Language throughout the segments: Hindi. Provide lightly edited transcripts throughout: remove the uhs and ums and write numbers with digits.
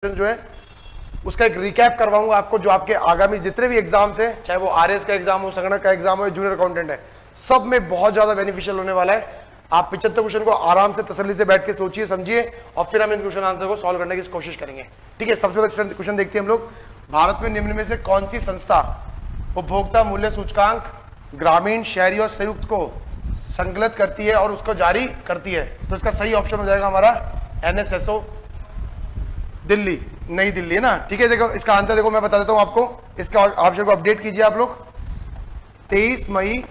जो है उसका एक रिकैप करवाऊंगा आपको, जो आपके आगामी जितने भी एग्जाम्स हैं, चाहे वो आरएस का एग्जाम हो, संगणक का एग्जाम हो, जूनियर अकाउंटेंट है, सब में बहुत ज्यादा बेनिफिशियल होने वाला है। आप 75 क्वेश्चन को आराम से तसल्ली से बैठ के सोचिए, समझिए, और फिर हम इन क्वेश्चन आंसर को सॉल्व करने की कोशिश करेंगे। ठीक है, सबसे पहले क्वेश्चन देखते हैं हम लोग। भारत में निम्न में से कौन सी संस्था उपभोक्ता मूल्य सूचकांक ग्रामीण, शहरी और संयुक्त को संकलित करती है और उसको जारी करती है? तो इसका सही ऑप्शन हो जाएगा हमारा एनएसएसओ, दिल्ली, नई दिल्ली है ना। ठीक है, देखो इसका आंसर देखो, मैं बता देता हूं आपको, इसका ऑप्शन को अपडेट कीजिए आप लोग। 23 मई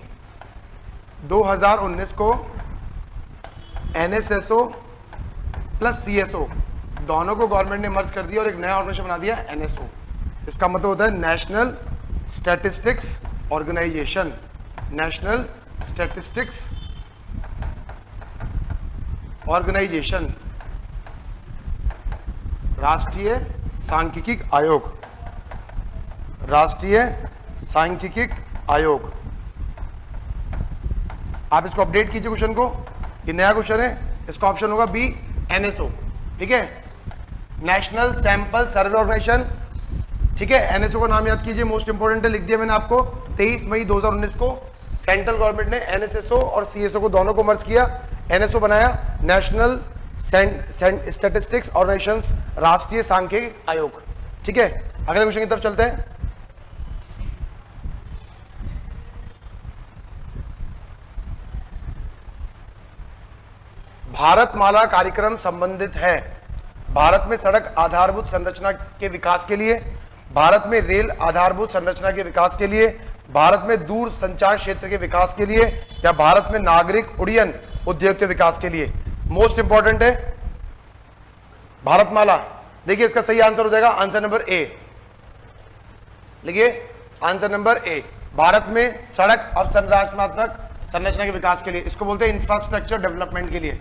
2019 को एनएसएसओ प्लस सीएसओ दोनों को गवर्नमेंट ने मर्ज कर दिया और एक नया ऑर्गेनाइजेशन बना दिया एनएसओ। इसका मतलब होता है national statistics organization, national statistics organization, राष्ट्रीय सांख्यिकी आयोग, राष्ट्रीय सांख्यिकी आयोग। आप इसको अपडेट कीजिए क्वेश्चन को, ये नया क्वेश्चन है, इसका ऑप्शन होगा बी एनएसओ। ठीक है, नेशनल सैंपल सर्वे ऑर्गेनाइजेशन। ठीक है, एनएसओ का नाम याद कीजिए, मोस्ट इंपोर्टेंट है, लिख दिया मैंने आपको। 23 मई 2019 को सेंट्रल गवर्नमेंट ने एनएसएसओ और सीएसओ को दोनों को मर्ज किया, एनएसओ बनाया, नेशनल स्टैटिस्टिक्स ऑर्गेनाइजेशन, राष्ट्रीय सांख्यिकी आयोग। ठीक है, अगले क्वेश्चन की तरफ चलते हैं। भारतमाला कार्यक्रम संबंधित है भारत में सड़क आधारभूत संरचना के विकास के लिए, भारत में रेल आधारभूत संरचना के विकास के लिए, भारत में दूर संचार क्षेत्र के विकास के लिए, या भारत में नागरिक उड्डयन उद्योग के विकास के लिए? मोस्ट इंपॉर्टेंट है भारतमाला। देखिए इसका सही आंसर हो जाएगा आंसर नंबर ए, लिखिए आंसर नंबर ए, भारत में सड़क अवसंरचनात्मक संरचना के विकास के लिए, इसको बोलते हैं इंफ्रास्ट्रक्चर डेवलपमेंट के लिए,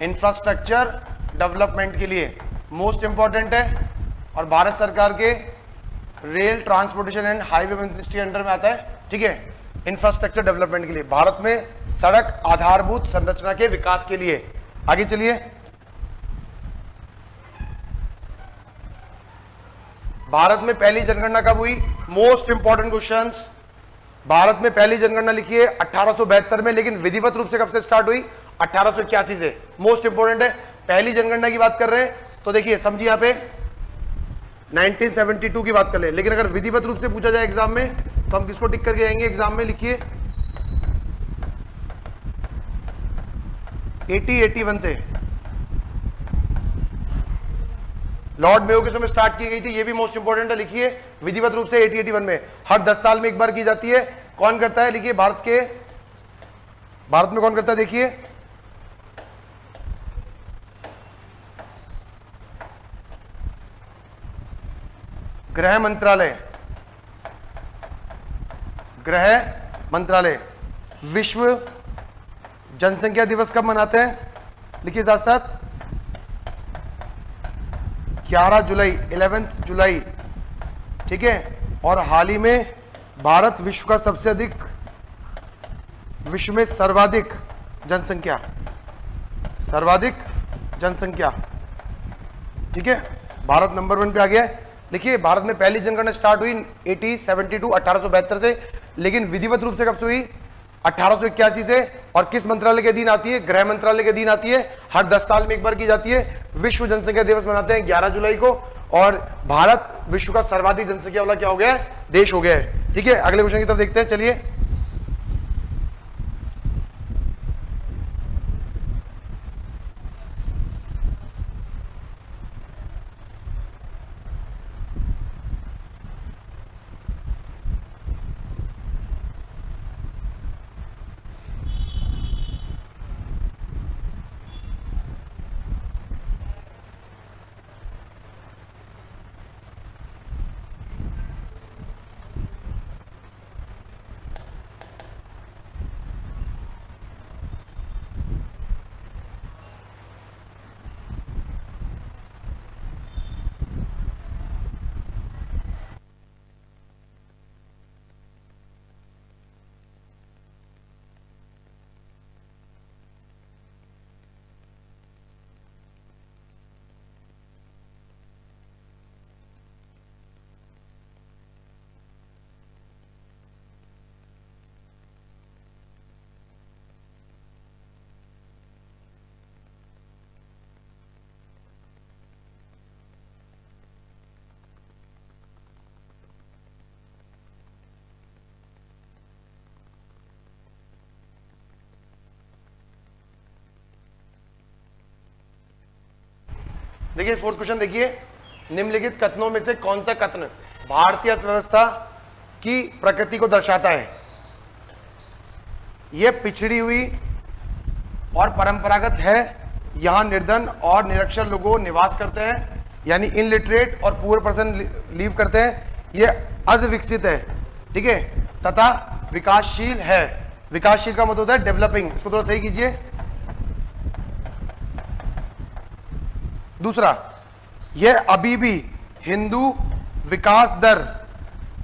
इंफ्रास्ट्रक्चर डेवलपमेंट के लिए मोस्ट इंपॉर्टेंट है। और भारत सरकार के rail transportation and highway ministry के अंडर में आता है। ठीक है, इंफ्रास्ट्रक्चर डेवलपमेंट के लिए, भारत में सड़क आधारभूत संरचना के विकास के लिए। आगे चलिए, भारत में पहली जनगणना कब हुई? Most important questions. भारत में पहली जनगणना लिखिए 1872 में, लेकिन विधिवत रूप से कब से स्टार्ट हुई? 1881 से। मोस्ट इंपॉर्टेंट है, पहली जनगणना की बात कर रहे हैं तो देखिए समझिए, यहां पे 1972 की बात कर ले, लेकिन अगर विधिवत रूप से पूछा जाए एग्जाम में तो हम किसको टिक करके जाएंगे एग्जाम में? लिखिए 81 से। लॉर्ड मेयो के समय स्टार्ट की गई थी, ये भी मोस्ट इंपॉर्टेंट है, लिखिए विधिवत रूप से 81 में, हर 10 साल में एक बार की जाती है। कौन करता है? लिखिए भारत में कौन करता है? देखिए गृह मंत्रालय, गृह मंत्रालय। विश्व जनसंख्या दिवस कब मनाते हैं? लिखिए साथ साथ 11 जुलाई, 11 जुलाई। ठीक है, और हाल ही में भारत विश्व का सबसे अधिक, विश्व में सर्वाधिक जनसंख्या, सर्वाधिक जनसंख्या। ठीक है, भारत नंबर 1 पे आ गया है। देखिए भारत में पहली जनगणना स्टार्ट हुई 1872 से, लेकिन विधिवत रूप से कब से हुई? 1881 से। और किस मंत्रालय के अधीन आती है? गृह मंत्रालय के अधीन आती है, हर 10 साल में एक बार की जाती है। विश्व जनसंख्या दिवस मनाते हैं 11 जुलाई को, और भारत विश्व का सर्वाधिक जनसंख्या वाला क्या हो गया है? देश हो गया है। ठीक है, अगले क्वेश्चन की तरफ देखते हैं, चलिए। देखिए फोर्थ क्वेश्चन देखिए, निम्नलिखित कथनों में से कौन सा कथन भारतीय अर्थव्यवस्था की प्रकृति को दर्शाता है? यह पिछड़ी हुई और परंपरागत है, यहां निर्धन और निरक्षर लोगों निवास करते हैं, यानी इनलिटरेट और पुअर पर्सन लीव करते हैं। यह अविकसित है, ठीक है, तथा विकासशील है। विकासशील का मतलब होता है डेवलपिंग, इसको थोड़ा सही कीजिए। दूसरा, यह अभी भी हिंदू विकास दर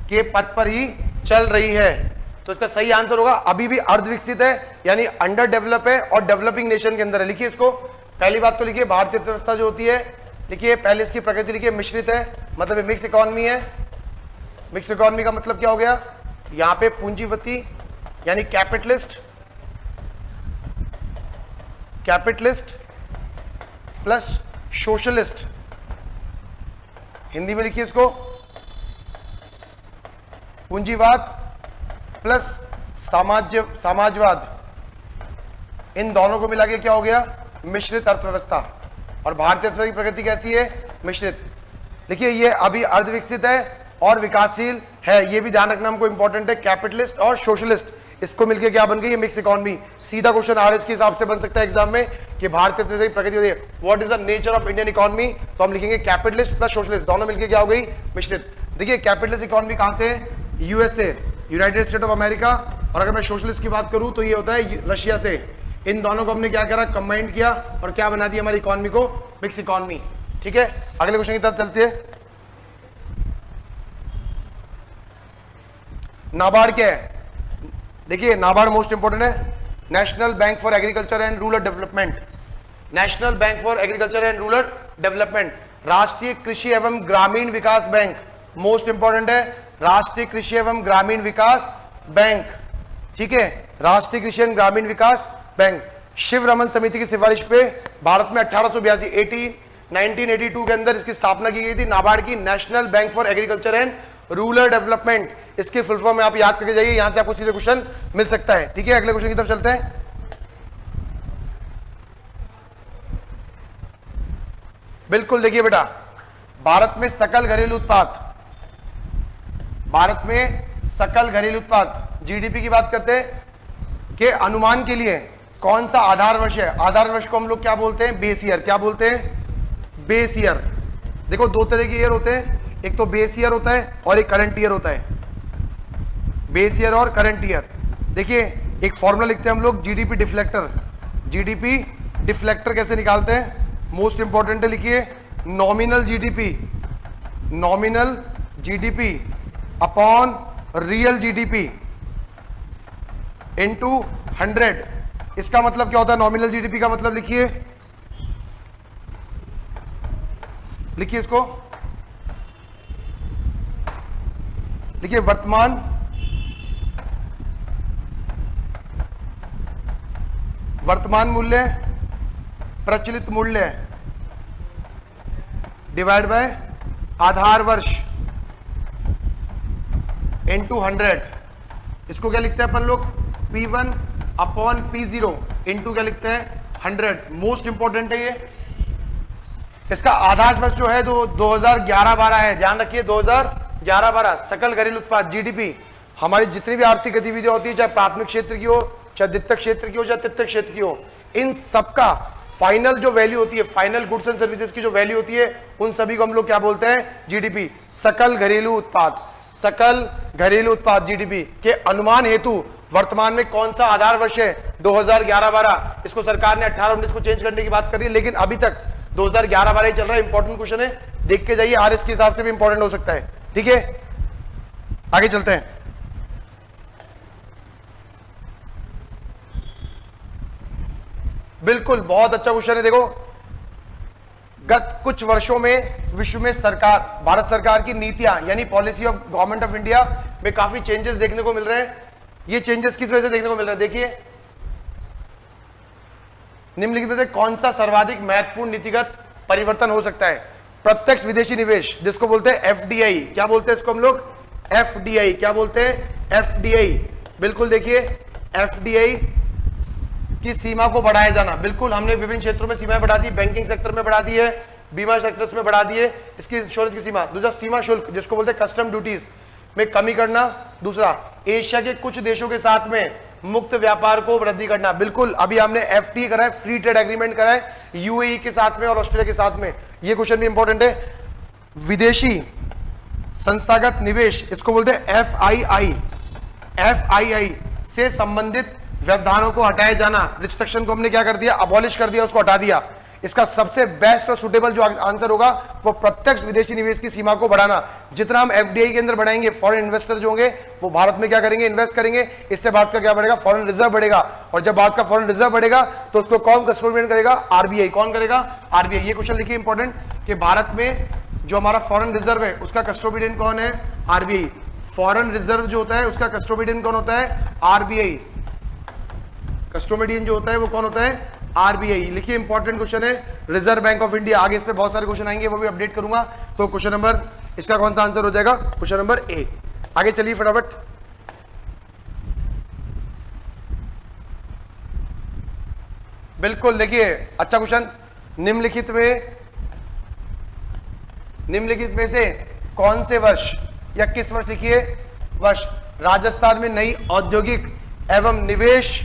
के पथ पर ही चल रही है। तो इसका सही आंसर होगा अभी भी अर्धविकसित है, यानी अंडर डेवलप है और डेवलपिंग नेशन के अंदर है। लिखिए इसको, पहली बात तो लिखिए भारतीय अर्थव्यवस्था जो होती है, लिखिए पहले इसकी प्रकृति लिखिए मिश्रित है, मतलब ये मिक्स इकोनॉमी है। मिक्स इकोनॉमी का मतलब क्या हो गया? यहां पे पूंजीपति यानी कैपिटलिस्ट प्लस सोशलिस्ट, हिंदी में लिखिए इसको पूंजीवाद प्लस समाजवाद, इन दोनों को मिला के क्या हो गया? मिश्रित अर्थव्यवस्था। और भारतीय अर्थव्यवस्था की प्रकृति कैसी है? मिश्रित। देखिए ये अभी अर्धविकसित है और विकासशील है, ये भी ध्यान रखना हमको इंपॉर्टेंट है। कैपिटलिस्ट और सोशलिस्ट इसको मिलकर क्या बन गई? ये मिक्स इकोनॉमी। सीधा क्वेश्चन आरएस के हिसाब से बन सकता है एग्जाम में कि भारतीय अर्थव्यवस्था की प्रकृति होती है, what is the nature of Indian economy, तो हम लिखेंगे कैपिटलिस्ट प्लस सोशलिस्ट, दोनों मिलकर क्या हो गई? मिश्रित। देखिए कैपिटलिस्ट इकोनॉमी कहां से है? USA, United state of America, और अगर मैं सोशलिस्ट की बात करूं तो ये होता है रशिया से। इन दोनों को हमने क्या करा? कंबाइंड किया और क्या बना दिया हमारी इकोनॉमी को? Mix economy. ठीक है, अगले क्वेश्चन की तरफ चलते हैं। नाबार्ड क्या है? देखिए नाबार्ड मोस्ट इंपोर्टेंट है, national bank for agriculture and rural development. National bank for agriculture and rural development, राष्ट्रीय कृषि एवं ग्रामीण विकास बैंक, मोस्ट इंपोर्टेंट है, राष्ट्रीय कृषि एवं ग्रामीण विकास बैंक। ठीक है, राष्ट्रीय कृषि एवं ग्रामीण विकास बैंक। शिव रमन समिति की सिफारिश पे भारत में 1982 के अंदर इसकी स्थापना की गई थी, नाबार्ड की, national bank for agriculture and rural development. इसके फुल फॉर्म में आप याद करके जाइए, यहां से आपको सीधे क्वेश्चन मिल सकता है। ठीक है, अगले क्वेश्चन की तरफ चलते हैं। बिल्कुल देखिए बेटा, भारत में सकल घरेलू उत्पाद जीडीपी की बात करते हैं के अनुमान के लिए कौन सा आधार वर्ष है? आधार वर्ष को हम लोग क्या बोलते हैं? Base year. क्या बोलते हैं? Base year. देखो दो तरह के ईयर होते हैं, एक तो बेस ईयर होता है और एक करंट ईयर होता है। बेस ईयर और करंट ईयर। देखिए एक फॉर्मूला लिखते हैं हम लोग, जीडीपी डिफ्लेक्टर। जीडीपी डिफ्लेक्टर कैसे निकालते हैं? मोस्ट इंपॉर्टेंट है, लिखिए nominal GDP upon real GDP into 100। इसका मतलब क्या होता है? नॉमिनल जीडीपी का मतलब लिखिए इसको, लिखिए वर्तमान मूल्य, प्रचलित मूल्य डिवाइड बाय आधार वर्ष इनटू 100। इसको क्या लिखते हैं अपन लोग? P1 अपॉन P0 इनटू क्या लिखते हैं? 100। मोस्ट इंपॉर्टेंट है ये। इसका आधार वर्ष जो है 2011-12 है, ध्यान रखिए 2011-12। सकल घरेलू उत्पाद जीडीपी, हमारी जितनी भी आर्थिक गतिविधियां होती है, चाहे प्राथमिक क्षेत्र की हो, चाहे द्वितीयक क्षेत्र की हो, चाहे तृतीयक क्षेत्र की हो, इन सबका फाइनल जो वैल्यू होती है, फाइनल गुड्स एंड सर्विसेज की जो वैल्यू होती है, उन सभी को हम लोग क्या बोलते हैं? जीडीपी। सकल घरेलू उत्पाद जीडीपी के अनुमान हेतु वर्तमान में कौन सा आधार वर्ष है? 2011-12। इसको सरकार ने 18-19 को चेंज करने की बात करी है, लेकिन अभी तक 2011-12 ही चल रहा है। इंपॉर्टेंट क्वेश्चन है, देख के जाइए, आरएस के हिसाब से भी इंपॉर्टेंट हो सकता है। ठीक है, आगे चलते हैं। बिल्कुल बहुत अच्छा क्वेश्चन है। देखो गत कुछ वर्षों में विश्व में भारत सरकार की नीतियां यानी policy of government of India में काफी चेंजेस देखने को मिल रहे हैं। ये चेंजेस किस वजह से देखने को मिल रहे हैं? देखिए निम्नलिखित में से कौन सा सर्वाधिक महत्वपूर्ण नीतिगत परिवर्तन हो सकता है? प्रत्यक्ष विदेशी निवेश, जिसको बोलते हैं एफडीआई। क्या बोलते हैं इसको हम लोग? एफडीआई। क्या बोलते हैं? एफडीआई। बिल्कुल देखिए एफडीआई की सीमा को बढ़ाया जाना। बिल्कुल हमने विभिन्न क्षेत्रों में सीमाएं बढ़ा दी, बैंकिंग सेक्टर में बढ़ा दी है, बीमा सेक्टर्स में बढ़ा दिए इसकी इंश्योरेंस की सीमा। दूसरा सीमा शुल्क जिसको बोलते हैं कस्टम ड्यूटीज में कमी करना। दूसरा एशिया के कुछ देशों के साथ में मुक्त व्यापार को वृद्धि करना। बिल्कुल अभी हमने एफटीए करा है, फ्री ट्रेड एग्रीमेंट करा है यूएई के साथ में और ऑस्ट्रेलिया के साथ में। ये क्वेश्चन भी इंपॉर्टेंट है। विदेशी संस्थागत निवेश इसको बोलते हैं एफआईआई। एफआईआई से संबंधित व्यवधानों को हटाए जाना, रिस्ट्रिक्शन को हमने क्या कर दिया, अबॉलिश कर दिया, उसको हटा दिया। इसका सबसे बेस्ट और सुटेबल जो आंसर होगा वो प्रत्यक्ष विदेशी निवेश की सीमा को बढ़ाना। जितना हम एफडीआई के अंदर बढ़ाएंगे, फॉरेन इन्वेस्टर जो होंगे वो भारत में क्या करेंगे, इन्वेस्ट करेंगे। इससे भारत का क्या बढ़ेगा, फॉरेन रिजर्व बढ़ेगा। और जब भारत का फॉरेन रिजर्व बढ़ेगा तो उसको कौन कस्टोडियन करेगा, आरबीआई। कौन करेगा, आरबीआई। ये क्वेश्चन लिखिए इंपॉर्टेंट कि भारत में जो हमारा फॉरेन रिजर्व है उसका कस्टोडियन कौन है, आरबीआई। फॉरेन रिजर्व जो होता है उसका कस्टोडियन कौन होता है, आरबीआई। कस्टोडियन जो होता है वो कौन होता है, आरबीआई। लिखिए इंपॉर्टेंट क्वेश्चन है, रिजर्व बैंक ऑफ इंडिया। आगे इस पे बहुत सारे क्वेश्चन आएंगे, वो भी अपडेट करूंगा। तो क्वेश्चन नंबर इसका कौन सा आंसर हो जाएगा, क्वेश्चन नंबर ए। आगे चलिए फटाफट। बिल्कुल देखिए अच्छा क्वेश्चन। निम्नलिखित में से कौन से वर्ष या किस वर्ष, लिखिए वर्ष, राजस्थान में नई औद्योगिक एवं निवेश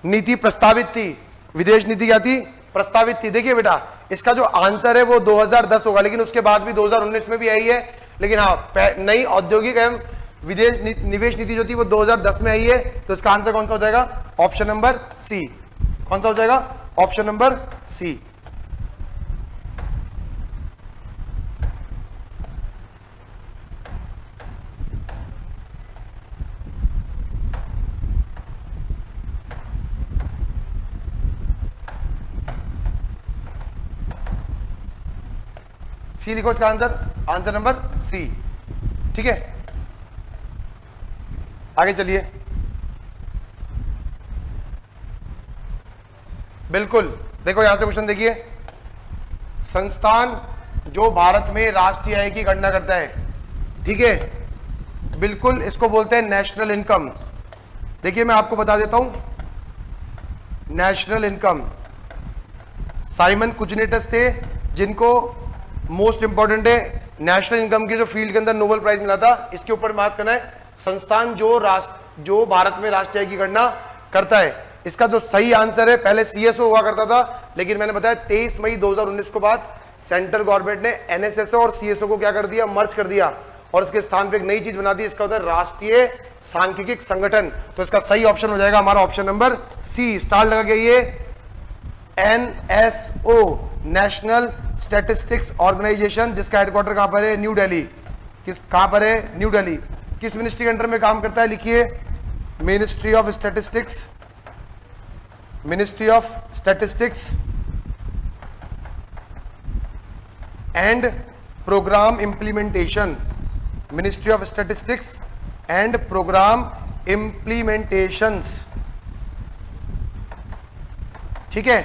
नीति प्रस्तावित थी। विदेश नीति क्या थी, प्रस्तावित थी। देखिए बेटा इसका जो आंसर है वो 2010 होगा, लेकिन उसके बाद भी 2019 में भी आई है। लेकिन हाँ, नई औद्योगिक एवं विदेश निवेश नीति जो थी वो 2010 में आई है। तो इसका आंसर कौन सा हो जाएगा, ऑप्शन नंबर सी। कौन सा हो जाएगा, ऑप्शन नंबर सी। सी लिखो इसका आंसर, आंसर नंबर सी। ठीक है, आगे चलिए। बिल्कुल देखो यहां से क्वेश्चन देखिए, संस्थान जो भारत में राष्ट्रीय आय की गणना करता है, ठीक है, बिल्कुल इसको बोलते हैं नेशनल इनकम। देखिए मैं आपको बता देता हूं, नेशनल इनकम साइमन कुजनेटस थे जिनको मोस्ट इंपॉर्टेंट है नेशनल इनकम की जो फील्ड के अंदर नोबेल प्राइज मिला था, इसके ऊपर बात करना है। संस्थान जो भारत में राष्ट्रीय आय की गणना करता है, इसका जो सही आंसर है, पहले सीएसओ हुआ करता था, लेकिन मैंने बताया 23 मई 2019 के बाद सेंट्रल गवर्नमेंट ने एनएसएसओ और सीएसओ को क्या कर दिया, मर्ज कर दिया और इसके स्थान पे एक नई चीज बना दी, इसका होता है राष्ट्रीय सांख्यिकी संगठन। तो इसका सही ऑप्शन हो जाएगा हमारा ऑप्शन नंबर सी। स्टार लगा के ये एनएसओ, नेशनल स्टैटिस्टिक्स ऑर्गेनाइजेशन, जिसका हेडक्वार्टर कहां पर है, न्यू दिल्ली। कहां पर है, न्यू दिल्ली। किस मिनिस्ट्री के अंडर में काम करता है, लिखिए ministry of statistics, ministry of statistics and programme implementation, ministry of statistics and programme implementations. ठीक है,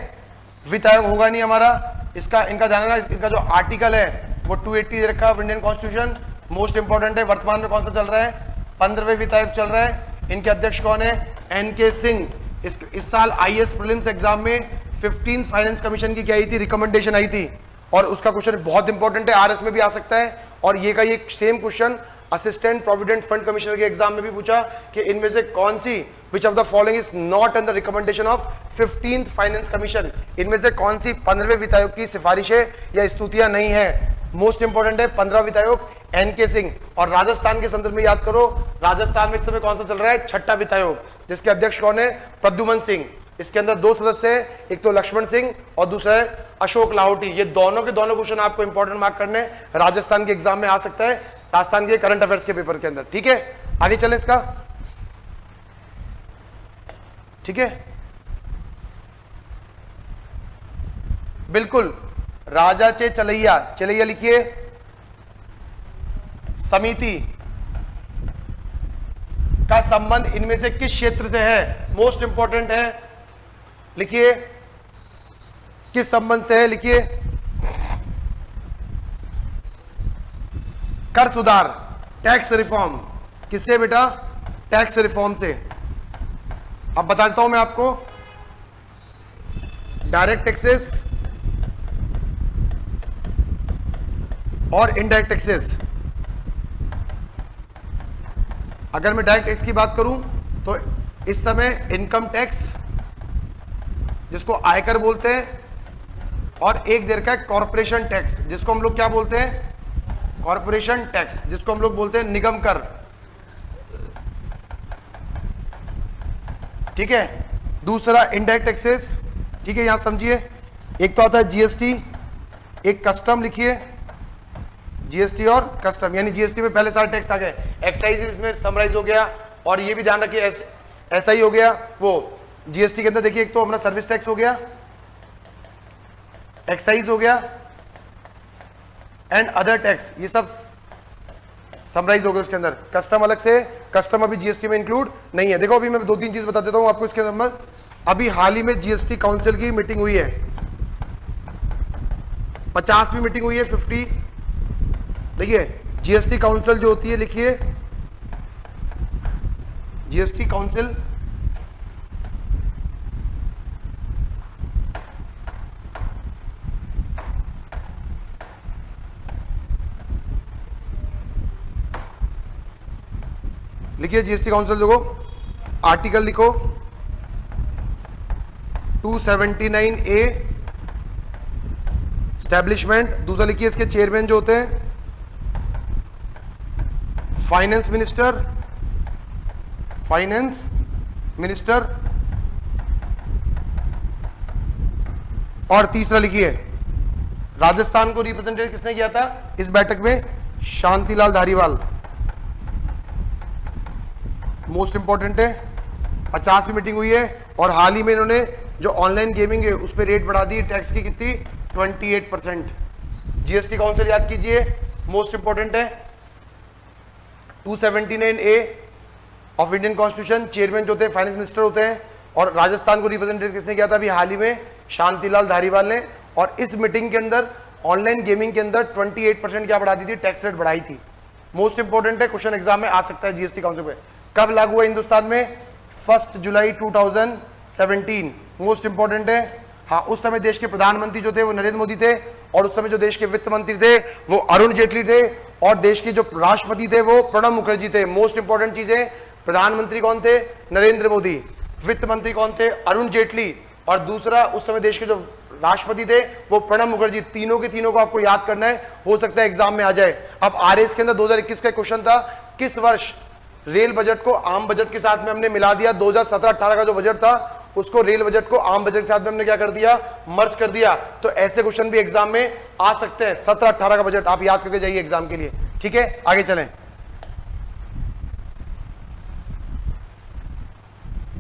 वित्त आयोग होगा नहीं हमारा, इसका इनका जाना ना, इनका जो आर्टिकल है वो 280 दे रखा है इंडियन कॉन्स्टिट्यूशन, मोस्ट इंपॉर्टेंट है। वर्तमान में कौन सा चल रहा है, 15वें वित्त आयोग चल रहा है। इनके अध्यक्ष कौन है, एनके सिंह। इस साल आईएएस प्रीलिम्स एग्जाम में 15 फाइनेंस कमीशन की क्या आई थी, रिकमेंडेशन आई थी, और उसका क्वेश्चन बहुत इंपॉर्टेंट है, आरएस में भी आ सकता है। और ये का ये same question assistant provident fund commissioner के एग्जाम में भी पूछा कि इनमें से कौन सी, which of the following is not in the recommendation of 15th finance commission, इनमें से कौन सी 15वें वित्त आयोग की सिफारिशें या स्तुतियां नहीं है। मोस्ट इंपॉर्टेंट है 15वां वित्त आयोग, एनके सिंह। और राजस्थान के संदर्भ में याद करो, राजस्थान में इस समय कौन सा चल रहा है, 6ठा वित्त आयोग, जिसके अध्यक्ष कौन है, प्रद्युमन सिंह। इसके अंदर 2 सदस्य हैं, एक तो लक्ष्मण सिंह और दूसरा है अशोक लाहौटी। ये दोनों के दोनों क्वेश्चन आपको इंपॉर्टेंट मार्क करने, राजस्थान के एग्जाम में आ सकता है, राजस्थान के करंट अफेयर्स के पेपर के अंदर। ठीक है, आगे चले इसका। ठीक है, बिल्कुल राजा चे चलैया, चलैया लिखिए, समिति का संबंध इनमें से किस क्षेत्र से है, मोस्ट इंपॉर्टेंट है, लिखिए किस संबंध से है, लिखिए कर सुधार, टैक्स रिफॉर्म। किससे बेटा, टैक्स रिफॉर्म से। अब बता देता हूं मैं आपको, डायरेक्ट टैक्सेस और इनडायरेक्ट टैक्सेस। अगर मैं डायरेक्ट टैक्स की बात करूं तो इस समय इनकम टैक्स जिसको आयकर बोलते हैं, और एक देर का कॉरपोरेशन टैक्स जिसको हम लोग क्या बोलते हैं, कॉरपोरेशन टैक्स जिसको हम लोग बोलते हैं निगम कर। ठीक है। दूसरा इनडायरेक्ट टैक्सेस। ठीक है, यहां समझिए, एक तो आता है जीएसटी, एक कस्टम लिखिए, जीएसटी और कस्टम, यानी जीएसटी में पहले सारे टैक्स आ गए, एक्साइज इसमें समराइज हो गया, और ये भी ध्यान रखिए ऐसा ही हो गया। वो जीएसटी के अंदर देखिए, एक तो हमारा सर्विस टैक्स हो गया, एक्साइज हो गया, एंड अदर टैक्स, ये सब समराइज हो गया उसके अंदर। कस्टम अलग से, कस्टम अभी जीएसटी में इंक्लूड नहीं है। देखो अभी मैं 2-3 चीज बता देता हूं आपको इसके अंदर। अभी हाल ही में जीएसटी काउंसिल की मीटिंग हुई है, 50वीं मीटिंग हुई है, 50। देखिए जीएसटी काउंसिल जो होती है, लिखिए जीएसटी काउंसिल, लिखिए जीएसटी काउंसिल, देखो आर्टिकल लिखो 279A स्टैब्लिशमेंट। दूसरा लिखिए इसके चेयरमैन जो होते हैं फाइनेंस मिनिस्टर, और तीसरा लिखिए राजस्थान को रिप्रेजेंटेट किसने किया था इस बैठक में, शांतिलाल धारीवाल। मोस्ट इंपॉर्टेंट है, 50वीं मीटिंग हुई है, और हाल ही में इन्होंने जो ऑनलाइन गेमिंग है उस पर रेट बढ़ा दी टैक्स की, कितनी, 28%। जीएसटी काउंसिल याद कीजिए, मोस्ट इंपॉर्टेंट है, 279A of Indian constitution. Chairman जो होते हैं फाइनेंस मिनिस्टर होते हैं, और राजस्थान को रिप्रेजेंटेट किसने किया था अभी हाल ही में, शांतिलाल धारीवाल ने। और इस मीटिंग के अंदर ऑनलाइन गेमिंग के अंदर 28% क्या बढ़ा दी थी, टैक्स रेट बढ़ाई थी। मोस्ट इंपॉर्टेंट है, क्वेश्चन एग्जाम में आ सकता है जीएसटी काउंसिल पे। कब लागू हुआ हिंदुस्तान में, 1 जुलाई 2017। मोस्ट इंपॉर्टेंट है। हाँ, उस समय देश के प्रधानमंत्री जो थे वो नरेंद्र मोदी थे, और उस समय जो देश के वित्त मंत्री थे वो अरुण जेटली थे, और देश के जो राष्ट्रपति थे वो प्रणब मुखर्जी थे। मोस्ट इंपॉर्टेंट चीजें, प्रधानमंत्री कौन थे, नरेंद्र मोदी, वित्त मंत्री कौन थे, अरुण जेटली, और दूसरा उस समय देश के जो राष्ट्रपति थे वो प्रणब मुखर्जी। तीनों के तीनों को आपको याद करना है, हो सकता है एग्जाम में आ जाए। अब आरएस के अंदर 2021 का क्वेश्चन था, किस वर्ष रेल बजट को आम बजट के साथ में हमने मिला दिया। 2017-18 का जो बजट था उसको रेल बजट को आम बजट के साथ में हमने क्या कर दिया, मर्ज कर दिया। तो ऐसे क्वेश्चन भी एग्जाम में आ सकते हैं। 17-18 का बजट आप याद करके जाइए एग्जाम के लिए। ठीक है, आगे चलें।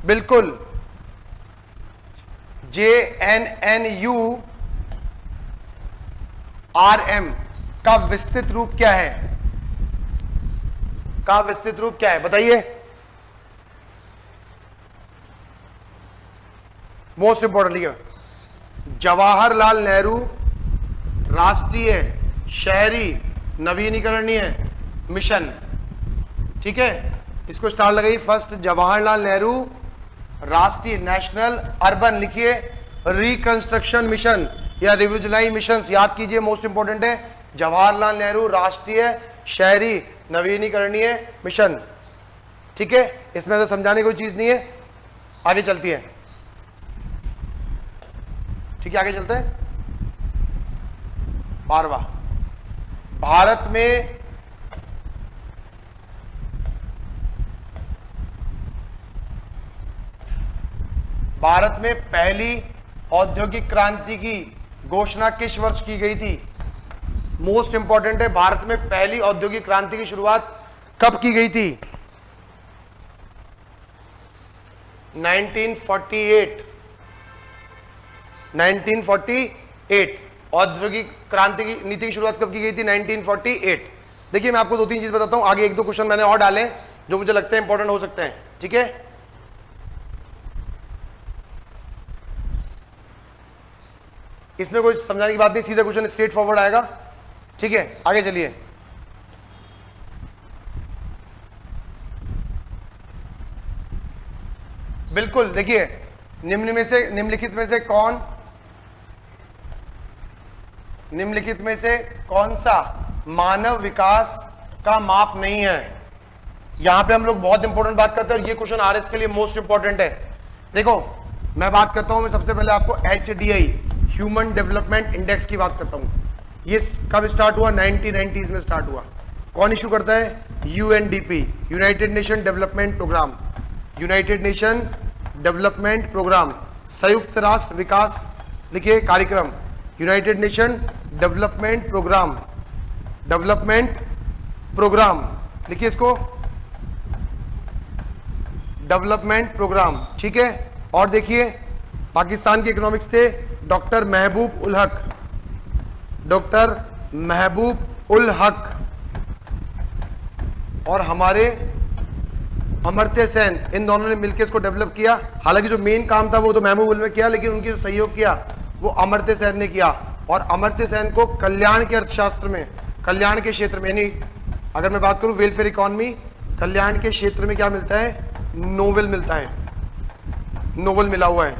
बिल्कुल, JNNURM का विस्तृत रूप क्या है, का विस्तृत रूप क्या है बताइए। मोस्ट इंपॉर्टेंट लिखिए, जवाहरलाल नेहरू राष्ट्रीय शहरी नवीनीकरणीय मिशन। ठीक है, इसको स्टार लगाइए। फर्स्ट जवाहरलाल नेहरू राष्ट्रीय नेशनल अर्बन, लिखिए रिकंस्ट्रक्शन मिशन या रिविजनलाइज मिशन, याद कीजिए, मोस्ट इंपॉर्टेंट है। जवाहरलाल नेहरू राष्ट्रीय शहरी नवीनीकरणीय मिशन। ठीक है, इसमें से समझाने कोई चीज नहीं है, आगे चलती है। ठीक है, आगे चलते हैं। 12वां, भारत में पहली औद्योगिक क्रांति की घोषणा किस वर्ष की गई थी। मोस्ट इंपॉर्टेंट है, भारत में पहली औद्योगिक क्रांति की शुरुआत कब की गई थी, 1948। 1948 औद्योगिक क्रांति की नीति की शुरुआत कब की गई थी, 1948। देखिए मैं आपको 2-3 चीज बताता हूं, आगे 1-2 क्वेश्चन मैंने और डाले जो मुझे लगता है इंपॉर्टेंट हो सकते हैं। ठीक है, इसमें कोई समझाने की बात नहीं, सीधा क्वेश्चन स्ट्रेट फॉरवर्ड आएगा। ठीक है, आगे चलिए। बिल्कुल, देखिए निम्नलिखित में से कौन सा मानव विकास का माप नहीं है। यहां पे हम लोग बहुत इंपॉर्टेंट बात करते हैं और ये क्वेश्चन आरएस के लिए मोस्ट इंपॉर्टेंट है। देखो मैं बात करता हूं, मैं सबसे पहले आपको HDI ह्यूमन डेवलपमेंट इंडेक्स की बात करता हूं। ये कब स्टार्ट हुआ? 1990s में स्टार्ट हुआ। कौन इशू करता है? UNDP, united nation development programme. United nation development programme, संयुक्त राष्ट्र विकास लिखिए कार्यक्रम, united nation development programme, development programme लिखिए इसको, डेवलपमेंट प्रोग्राम, ठीक है। और देखिए पाकिस्तान के इकोनॉमिक्स थे डॉक्टर महबूब उल हक, डॉक्टर महबूब उल हक, और हमारे अमर्त्य सेन, इन दोनों ने मिलकर इसको डेवलप किया। हालांकि जो मेन काम था वो तो महबूब उल ने किया, लेकिन उनकी जो सहयोग किया वो अमर्त्य सेन ने किया। और अमर्त्य सेन को कल्याण के अर्थशास्त्र में, कल्याण के क्षेत्र में, यानी अगर मैं बात करूं वेलफेयर इकोनॉमी, कल्याण के क्षेत्र में क्या मिलता है? नोबेल मिलता है, नोबेल मिला हुआ है,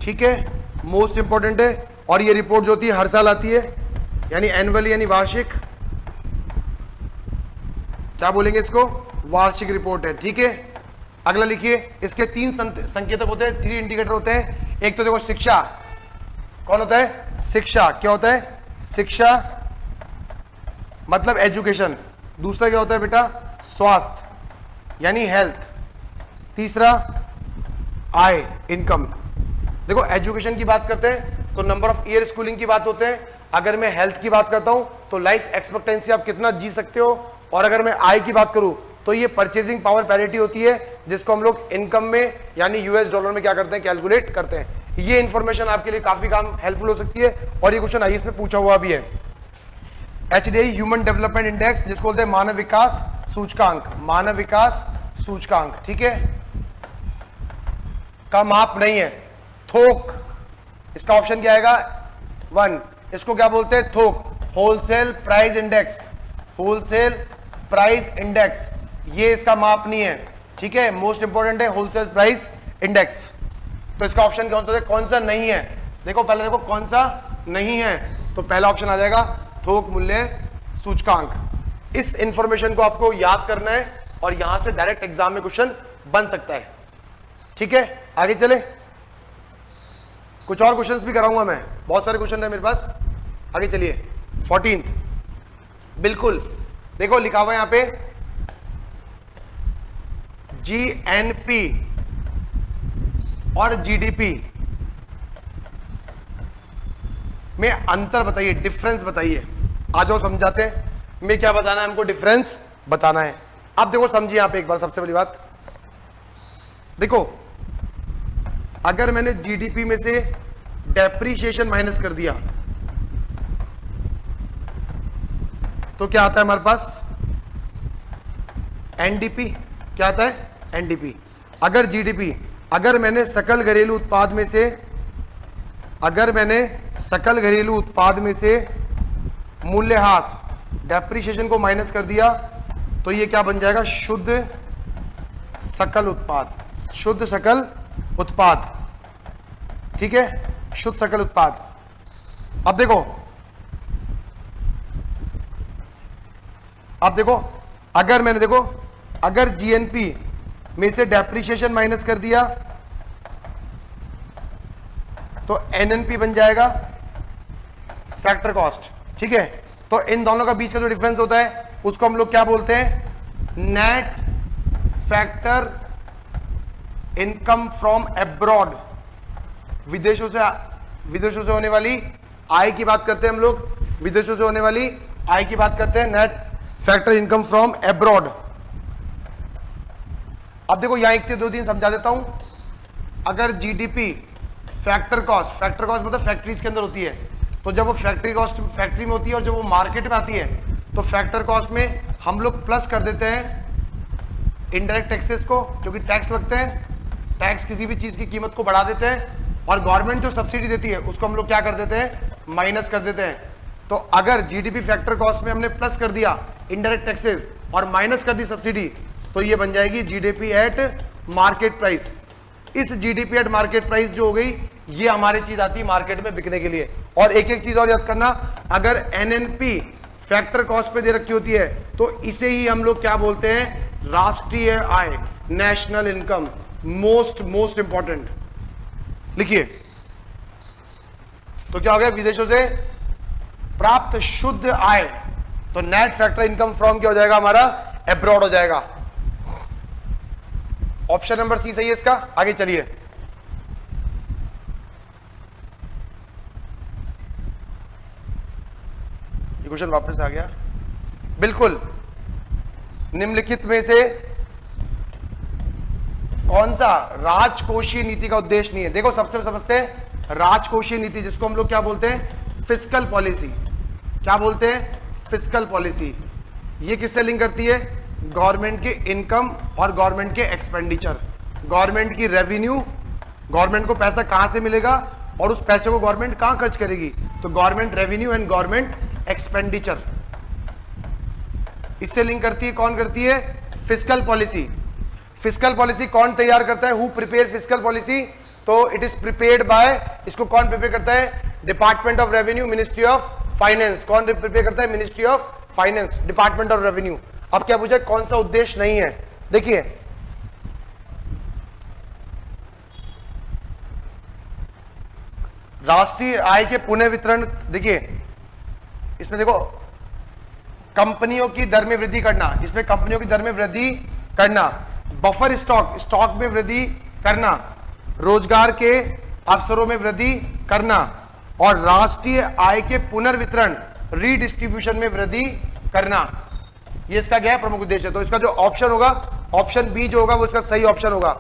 ठीक है, मोस्ट इंपॉर्टेंट है। और ये रिपोर्ट जो होती है हर साल आती है, यानी एनुअली, यानी वार्षिक, क्या बोलेंगे इसको? वार्षिक रिपोर्ट है, ठीक है। अगला लिखिए, इसके 3 संकेतक होते हैं, 3 इंडिकेटर होते हैं। एक तो देखो शिक्षा, कौन होता है? शिक्षा। क्या होता है? शिक्षा मतलब एजुकेशन। दूसरा क्या होता है बेटा? स्वास्थ्य यानी हेल्थ। तीसरा आय, इनकम। देखो एजुकेशन की बात करते हैं तो नंबर ऑफ ईयर स्कूलिंग की बात होते हैं। अगर मैं हेल्थ की बात करता हूं तो लाइफ एक्सपेक्टेंसी आप कितना जी सकते हो। और अगर मैं आय की बात करूं तो ये परचेजिंग पावर पैरिटी होती है, जिसको हम लोग इनकम में यानी यूएस डॉलर में क्या करते हैं? कैलकुलेट करते हैं। ये इंफॉर्मेशन आपके लिए काफी काम हेल्पफुल हो सकती है और ये क्वेश्चन आईएएस में पूछा हुआ भी है। HDI ह्यूमन डेवलपमेंट इंडेक्स, जिसको बोलते हैं मानव विकास सूचकांक, मानव विकास सूचकांक, ठीक है, का माप नहीं है। थोक, इसका ऑप्शन क्या आएगा? 1। इसको क्या बोलते हैं? थोक, wholesale price index, wholesale price index, ये इसका माप नहीं है, ठीक है। मोस्ट इंपॉर्टेंट है होलसेल प्राइस इंडेक्स। तो इसका ऑप्शन कौन सा है? कौन सा नहीं है? देखो पहले देखो कौन सा नहीं है, तो पहला ऑप्शन आ जाएगा थोक मूल्य सूचकांक। इस इंफॉर्मेशन को आपको याद करना है और यहां से डायरेक्ट एग्जाम में क्वेश्चन बन सकता है, ठीक है। आगे चले, कुछ और क्वेश्चंस भी कराऊंगा मैं, बहुत सारे क्वेश्चन है मेरे पास। आगे चलिए 14th, बिल्कुल देखो लिखा हुआ है यहां पे GNP और GDP में अंतर बताइए, डिफरेंस बताइए। आ जाओ समझाते हैं। मैं क्या बताना है हमको? डिफरेंस बताना है। अब देखो समझिए यहां पे एक बार, सबसे बड़ी बात देखो, अगर मैंने GDP में से डेप्रीशिएशन माइनस कर दिया तो क्या आता है हमारे पास? NDP। क्या आता है? NDP। अगर GDP, अगर मैंने सकल घरेलू उत्पाद में से, अगर मैंने सकल घरेलू उत्पाद में से मूल्यह्रास, डेप्रीशिएशन को माइनस कर दिया तो ये क्या बन जाएगा? शुद्ध सकल उत्पाद, शुद्ध सकल उत्पाद, ठीक है, शुद्ध सकल उत्पाद। अब देखो, अब देखो, अगर मैंने देखो, अगर GNP में से डेप्रीशिएशन माइनस कर दिया तो NNP बन जाएगा फैक्टर कॉस्ट, ठीक है। तो इन दोनों का बीच का जो डिफरेंस होता है उसको हम लोग क्या बोलते हैं? Net factor income from abroad. विदेशों से होने वाली आय की बात करते हैं हम लोग, विदेशों से होने वाली आय की बात करते हैं, net factor income from abroad. अब देखो यहां 1 से 2 3 समझा देता हूं। अगर GDP फैक्टर कॉस्ट मतलब फैक्ट्रीज के अंदर होती है, तो जब वो फैक्ट्री कॉस्ट फैक्ट्री में होती है और जब वो मार्केट में आती है तो फैक्टर कॉस्ट में हम लोग प्लस कर देते हैं इनडायरेक्ट टैक्सेस को, क्योंकि टैक्स लगते हैं, टैक्स किसी भी चीज की कीमत को बढ़ा देते हैं। और गवर्नमेंट जो सब्सिडी देती है उसको हम लोग क्या कर देते हैं? माइनस कर देते हैं। तो अगर GDP फैक्टर कॉस्ट में हमने प्लस कर दिया इनडायरेक्ट टैक्सेस और माइनस कर दी सब्सिडी, तो ये बन जाएगी GDP एट मार्केट प्राइस। इस GDP एट मार्केट प्राइस जो हो गई, ये हमारी चीज आती है मार्केट में बिकने के लिए। और एक एक चीज और याद करना, अगर एनएनपी फैक्टर कॉस्ट पे दे रखी होती है तो इसे ही हम लोग क्या बोलते हैं, राष्ट्रीय आय, नेशनल इनकम। मोस्ट इंपॉर्टेंट लिखिए। तो क्या हो गया, विदेशों से प्राप्त शुद्ध आय, तो नेट फैक्टर इनकम फ्रॉम क्या हो जाएगा हमारा, एब्रॉड हो जाएगा। ऑप्शन नंबर सी सही है इसका। आगे चलिए, ये क्वेश्चन वापस आ गया। बिल्कुल, निम्नलिखित में से कौन सा राजकोषीय नीति का उद्देश्य नहीं है। देखो सबसे समझते हैं राजकोषीय नीति, जिसको हम लोग क्या बोलते हैं, फिस्कल पॉलिसी। क्या बोलते हैं, फिस्कल पॉलिसी। ये किससे लिंक करती है, गवर्नमेंट के इनकम और गवर्नमेंट के एक्सपेंडिचर। गवर्नमेंट की रेवेन्यू, गवर्नमेंट को पैसा कहां से मिलेगा और उस पैसे को गवर्नमेंट कहां खर्च करेगी, तो government revenue and government expenditure. इससे लिंक करती है, कौन करती है, फिस्कल पॉलिसी। फिस्कल पॉलिसी कौन तैयार करता है, हु प्रिपेयर फिस्कल पॉलिसी, तो इट इज प्रिपेयर्ड बाय, इसको कौन प्रिपेयर करता है, department of revenue, ministry of finance. कौन प्रिपेयर करता है, ministry of finance, department of revenue. अब क्या पूछा, कौन सा उद्देश्य नहीं है। देखिए राष्ट्रीय आय के पुनः वितरण, देखिए इसमें देखो कंपनियों की दर में वृद्धि करना, इसमें कंपनियों की दर में वृद्धि करना, बफर स्टॉक, स्टॉक में वृद्धि करना, रोजगार के अवसरों में वृद्धि करना और राष्ट्रीय आय के पुनर्वितरण, रीडिस्ट्रीब्यूशन में वृद्धि करना। ये इसका क्या है, प्रमुख उद्देश्य है। तो इसका जो ऑप्शन होगा, ऑप्शन बी जो होगा वो इसका सही ऑप्शन होगा।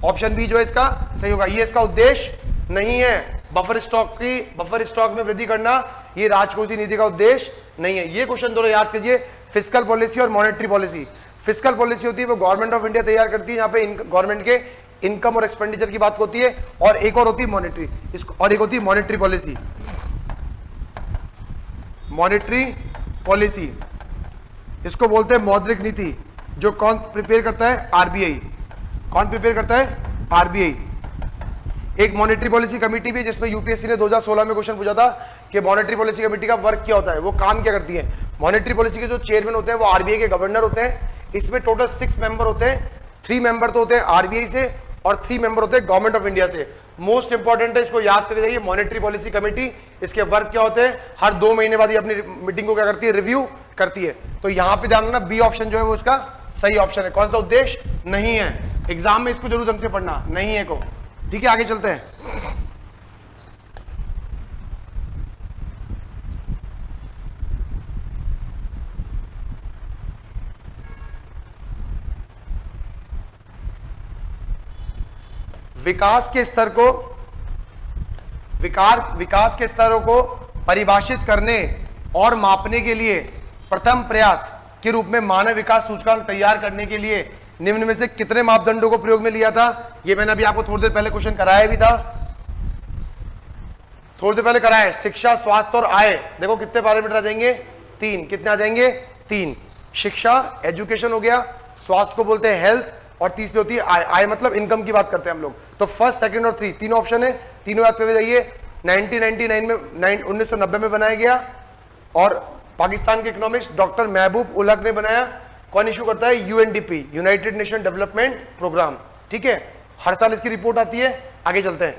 ऑप्शन बी जो है इसका सही होगा। ये इसका उद्देश्य नहीं है, बफर स्टॉक में वृद्धि करना ये राजकोषीय नीति का उद्देश्य नहीं है। ये क्वेश्चन दोनों याद कीजिए, फिस्कल पॉलिसी और मॉनेटरी पॉलिसी। फिस्कल पॉलिसी होती है वो गवर्नमेंट ऑफ इंडिया तैयार करती है, यहाँ पे गवर्नमेंट के इनकम और एक्सपेंडिचर की बात होती है, और एक और होती है मॉनेटरी, और एक होती है मॉनेटरी पॉलिसी। मॉनेटरी पॉलिसी इसको बोलते हैं मौद्रिक नीति, जो कौन प्रिपेयर करता है, आरबीआई। कौन प्रिपेयर करता है, आरबीआई। एक मॉनेटरी पॉलिसी कमेटी भी, जिसमें यूपीएससी ने 2016 में क्वेश्चन पूछा था कि मॉनेटरी पॉलिसी कमेटी का वर्क क्या होता है, वो काम क्या करती है। मॉनेटरी पॉलिसी के जो चेयरमैन होते हैं वो आरबीआई के गवर्नर होते हैं। इसमें टोटल 6 मेंबर होते हैं, 3 मेंबर तो होते हैं आरबीआई से और 3 मेंबर होते हैं गवर्नमेंट ऑफ इंडिया से। मोस्ट इंपॉर्टेंट है, इसको याद कर जाइए, मॉनेटरी पॉलिसी कमेटी। इसके वर्क क्या होते हैं, हर 2 महीने बाद ये अपनी मीटिंग को क्या करती है, रिव्यू करती है। तो यहां पे ध्यान रखना, बी ऑप्शन जो है वो इसका सही ऑप्शन है। कौन सा उद्देश्य नहीं है, एग्जाम में इसको जरूर ढंग से पढ़ना, नहीं है को। ठीक है, आगे चलते हैं। विकास के स्तर को, विकास के स्तरों को परिभाषित करने और मापने के लिए प्रथम प्रयास के रूप में मानव विकास सूचकांक तैयार करने के लिए निम्न में से कितने मापदंडों को प्रयोग में लिया था। ये मैंने अभी आपको थोड़ी देर पहले क्वेश्चन कराया भी था, थोड़ी देर पहले कराया। शिक्षा, स्वास्थ्य और आय, देखो कितने पैरामीटर आ जाएंगे, 3। कितने आ जाएंगे, 3। शिक्षा, एजुकेशन हो गया, स्वास्थ्य को बोलते हैं हेल्थ, और तीसरी होती है आय। आय मतलब इनकम की बात करते हैं हम लोग। तो फर्स्ट, सेकंड और 3 तीनों ऑप्शन है, तीनों याद करके जाइए। 1990 में बनाया गया और पाकिस्तान के इकोनॉमिस्ट डॉक्टर महबूब उल हक ने बनाया। कौन इशू करता है, UNDP, united nation development programme. ठीक है, हर साल इसकी रिपोर्ट आती है। आगे चलते हैं।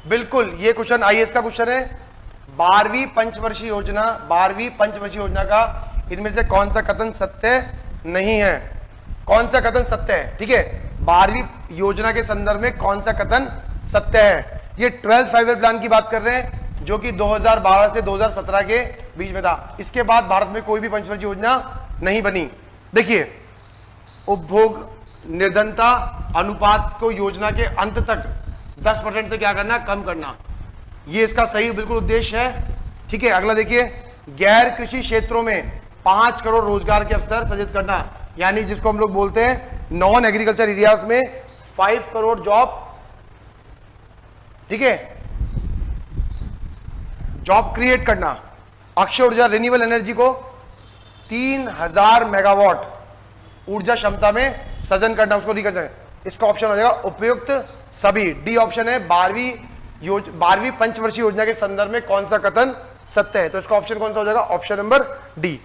बिल्कुल, ये क्वेश्चन आईएएस का क्वेश्चन है। 12वीं पंचवर्षीय योजना का इनमें से कौन सा कथन सत्य नहीं है, कौन सा कथन सत्य है। ठीक है, 12वीं योजना के संदर्भ में कौन सा कथन सत्य है। ये 12th फाइव ईयर प्लान की बात कर रहे हैं, जो कि 2012 से 2017 के बीच में था। इसके बाद भारत में कोई भी पंचवर्षीय योजना नहीं बनी। देखिए, उपभोग निर्धनता अनुपात को योजना के अंत तक 10% से क्या करना, कम करना, ये इसका सही बिल्कुल उद्देश्य है। ठीक है, अगला देखिए, गैर कृषि क्षेत्रों में 5 करोड़ रोजगार के अवसर सृजित करना, यानी जिसको हम लोग बोलते हैं नॉन एग्रीकल्चर एरियाज में 5 करोड़ जॉब। ठीक है, जॉब क्रिएट करना। अक्षय ऊर्जा, रिन्यूएबल एनर्जी को 3000 मेगावाट ऊर्जा क्षमता में सृजन करना, उसको रिकॉर्ड। इसका ऑप्शन हो जाएगा उपयुक्त सभी। डी ऑप्शन है 12वीं पंचवर्षीय योजना के संदर्भ में कौन सा कथन सत्य है, तो इसका ऑप्शन कौन सा हो जाएगा, ऑप्शन नंबर डी।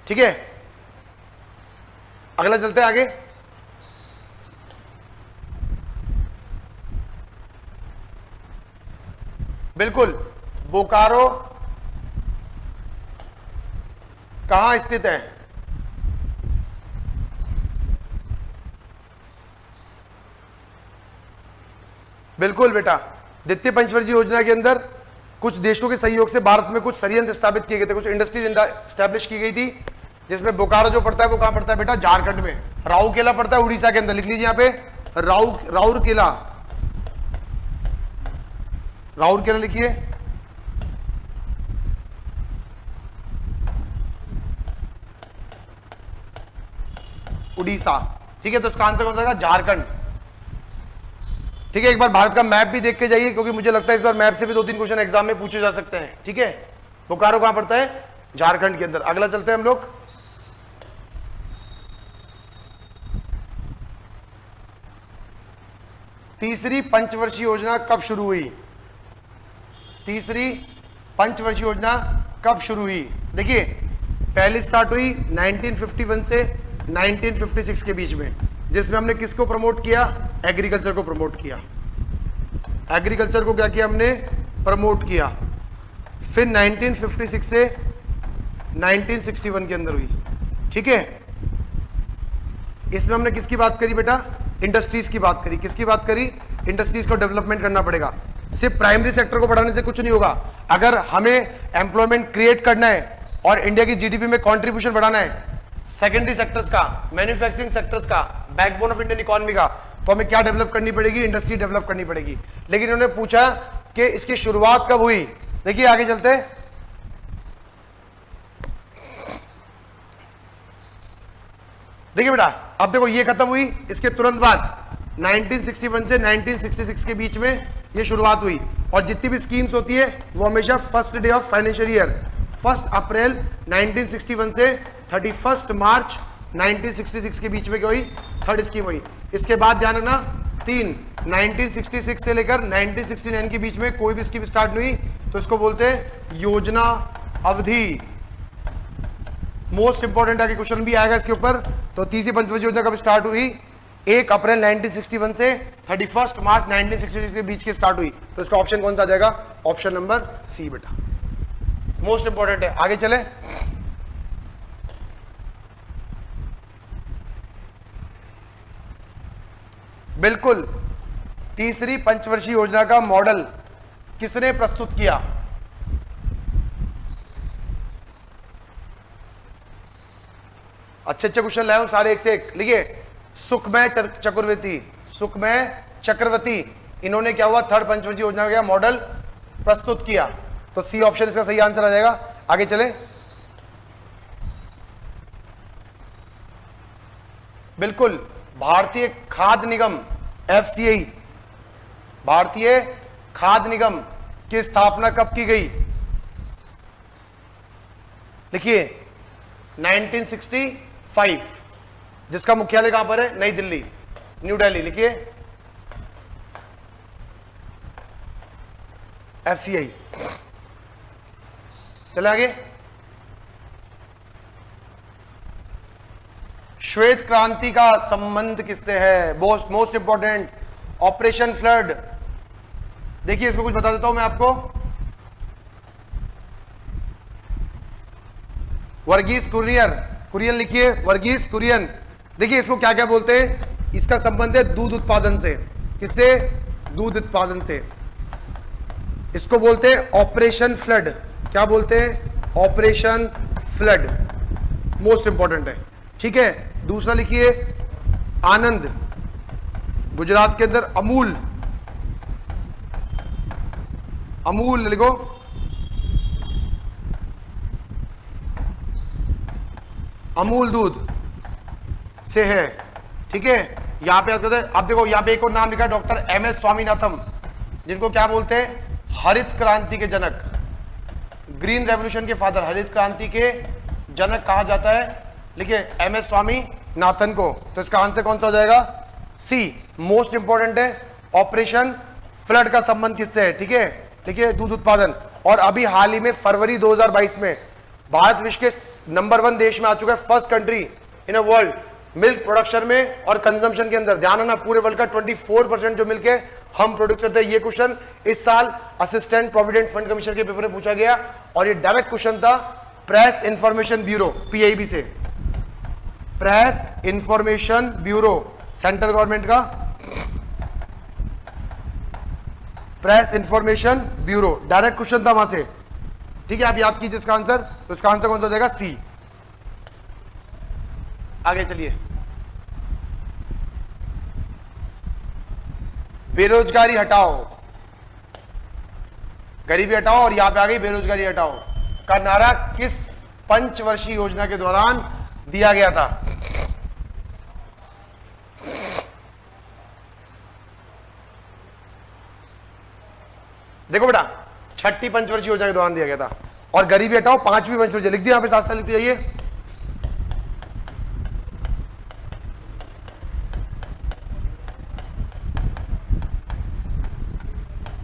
ठीक है, अगला चलते हैं आगे। बिल्कुल, बोकारो कहां स्थित है? बिल्कुल बेटा, द्वितीय पंचवर्षीय योजना के अंदर कुछ देशों के सहयोग से भारत में कुछ संयंत्र स्थापित किए गए थे, कुछ इंडस्ट्रीज स्टैब्लिश की गई थी, जिसमें बोकारो जो पड़ता है वो कहां पड़ता है बेटा, झारखंड में। राउरकेला पड़ता है उड़ीसा के अंदर, लिख लीजिए यहां पे राउरकेला, राउरकेला लिखिए। उड़ीसा, ठीक है, तो इसका आंसर कौन सा होगा, झारखंड। ठीक है, एक बार भारत का मैप भी देख के जाइए, क्योंकि मुझे लगता है इस बार मैप से भी 2-3 क्वेश्चन एग्जाम में पूछे जा सकते हैं। ठीक है, बोकारो कहां पड़ता है, झारखंड के अंदर। अगला चलते हैं हम लोग। तीसरी पंचवर्षीय योजना कब शुरू हुई? तीसरी पंचवर्षीय योजना कब शुरू हुई? देखिए, पहली स्टार्ट हुई 1951 से 1956 के बीच में, जिसमें हमने किसको प्रमोट किया, एग्रीकल्चर को प्रमोट किया। एग्रीकल्चर को क्या किया हमने, प्रमोट किया। फिर 1956 से 1961 के अंदर हुई। ठीक है, इसमें हमने किसकी बात करी बेटा, इंडस्ट्रीज की बात करी। किसकी बात करी, इंडस्ट्रीज को डेवलपमेंट करना पड़ेगा। सिर्फ प्राइमरी सेक्टर को बढ़ाने से कुछ नहीं होगा, अगर हमें एम्प्लॉयमेंट क्रिएट करना है और इंडिया की जीडीपी में कंट्रीब्यूशन बढ़ाना है, सेकेंडरी सेक्टर्स का, मैन्युफैक्चरिंग सेक्टर्स का, बैकबोन ऑफ इंडियन इकोनॉमी का, तो हमें क्या डेवलप करनी पड़ेगी, इंडस्ट्री डेवलप करनी पड़ेगी। लेकिन उन्होंने पूछा कि इसकी शुरुआत कब हुई। देखिए आगे चलते हैं। देखिए बेटा, अब देखो ये खत्म हुई, इसके तुरंत बाद 1961 से 1966 के बीच में ये शुरुआत हुई। और जितनी भी स्कीम्स होती है वो हमेशा first day of financial year, 1 अप्रैल 1961 से 31 मार्च 1966 के बीच में क्या हुई, थर्ड स्कीम हुई। इसके बाद ध्यान रखना, 1966 से लेकर 1969 के बीच में कोई भी स्कीम स्टार्ट नहीं हुई, तो इसको बोलते हैं योजना अवधि। मोस्ट इंपॉर्टेंट आगे क्वेश्चन भी आएगा इसके ऊपर। तो तीसरी पंचवर्षीय योजना कब स्टार्ट हुई, 1 अप्रैल 1961 से 31 मार्च 1966 के बीच की स्टार्ट हुई। तो इसका ऑप्शन कौन सा आ जाएगा, ऑप्शन नंबर सी बेटा, मोस्ट इंपॉर्टेंट है। आगे चले, बिल्कुल, तीसरी पंचवर्षीय योजना का मॉडल किसने प्रस्तुत किया? अच्छे अच्छे क्वेश्चन लाए हूं सारे, एक से एक। लिखिए, सुखमय चक्रवर्ती, इन्होंने क्या हुआ, थर्ड पंचवर्षीय योजना का मॉडल प्रस्तुत किया। तो सी ऑप्शन इसका सही आंसर आ जाएगा। आगे चले, बिल्कुल, भारतीय खाद्य निगम FCI, भारतीय खाद्य निगम की स्थापना कब की गई? लिखिए 1965, जिसका मुख्यालय कहां पर है, नई दिल्ली, न्यू दिल्ली। लिखिए FCI। चले आगे, श्वेत क्रांति का संबंध किससे है? Most important, operation flood. देखिए इसको कुछ बता देता हूं मैं आपको। वर्गीस कुरियन लिखिए, वर्गीस कुरियन। देखिए इसको क्या क्या बोलते हैं, इसका संबंध है दूध उत्पादन से। किससे? दूध उत्पादन से। इसको बोलते हैं ऑपरेशन फ्लड। क्या बोलते हैं? Operation flood. मोस्ट इंपॉर्टेंट है, ठीक है। दूसरा लिखिए आनंद, गुजरात के अंदर अमूल, अमूल लिखो। अमूल दूध से है, ठीक है। यहां पे आप देखो, यहां पे एक और नाम लिखा है, डॉक्टर MS स्वामीनाथन, जिनको क्या बोलते हैं? हरित क्रांति के जनक। ग्रीन रेवोल्यूशन के फादर, हरित क्रांति के जनक कहा जाता है? लिखिए एमएस स्वामीनाथन को। तो इसका आंसर कौन सा हो जाएगा? सी। मोस्ट इंपॉर्टेंट है, ऑपरेशन फ्लड का संबंध किससे है? ठीक है, देखिए दूध उत्पादन। और अभी हाल ही में फरवरी 2022 में भारत विश्व के नंबर 1 देश में आ चुका है, first country in a world milk production में और कंजम्पशन के अंदर। ध्यान रखना, पूरे वर्ल्ड का 24% जो मिल्क है हम प्रोड्यूस करते हैं। ये क्वेश्चन इस साल असिस्टेंट प्रोविडेंट फंड कमीशन के पेपर में पूछा गया और ये डायरेक्ट क्वेश्चन था प्रेस इंफॉर्मेशन ब्यूरो, पीआईबी से। Press information bureau central government का, press information bureau, direct question था वहां से। ठीक है, आप याद कीजिए इसका आंसर। तो इसका आंसर कौन सा हो जाएगा? सी। आगे चलिए, बेरोजगारी हटाओ, गरीबी हटाओ, और यहां पे आ गई बेरोजगारी हटाओ का नारा किस पंचवर्षीय योजना के दौरान दिया गया था? देखो बेटा, छठी पंचवर्षीय योजना के दौरान दिया गया था। और गरीबी हटाओ 5वीं पंचवर्षीय, लिख दिया यहां पे, साथ साथ लिखते जाइए।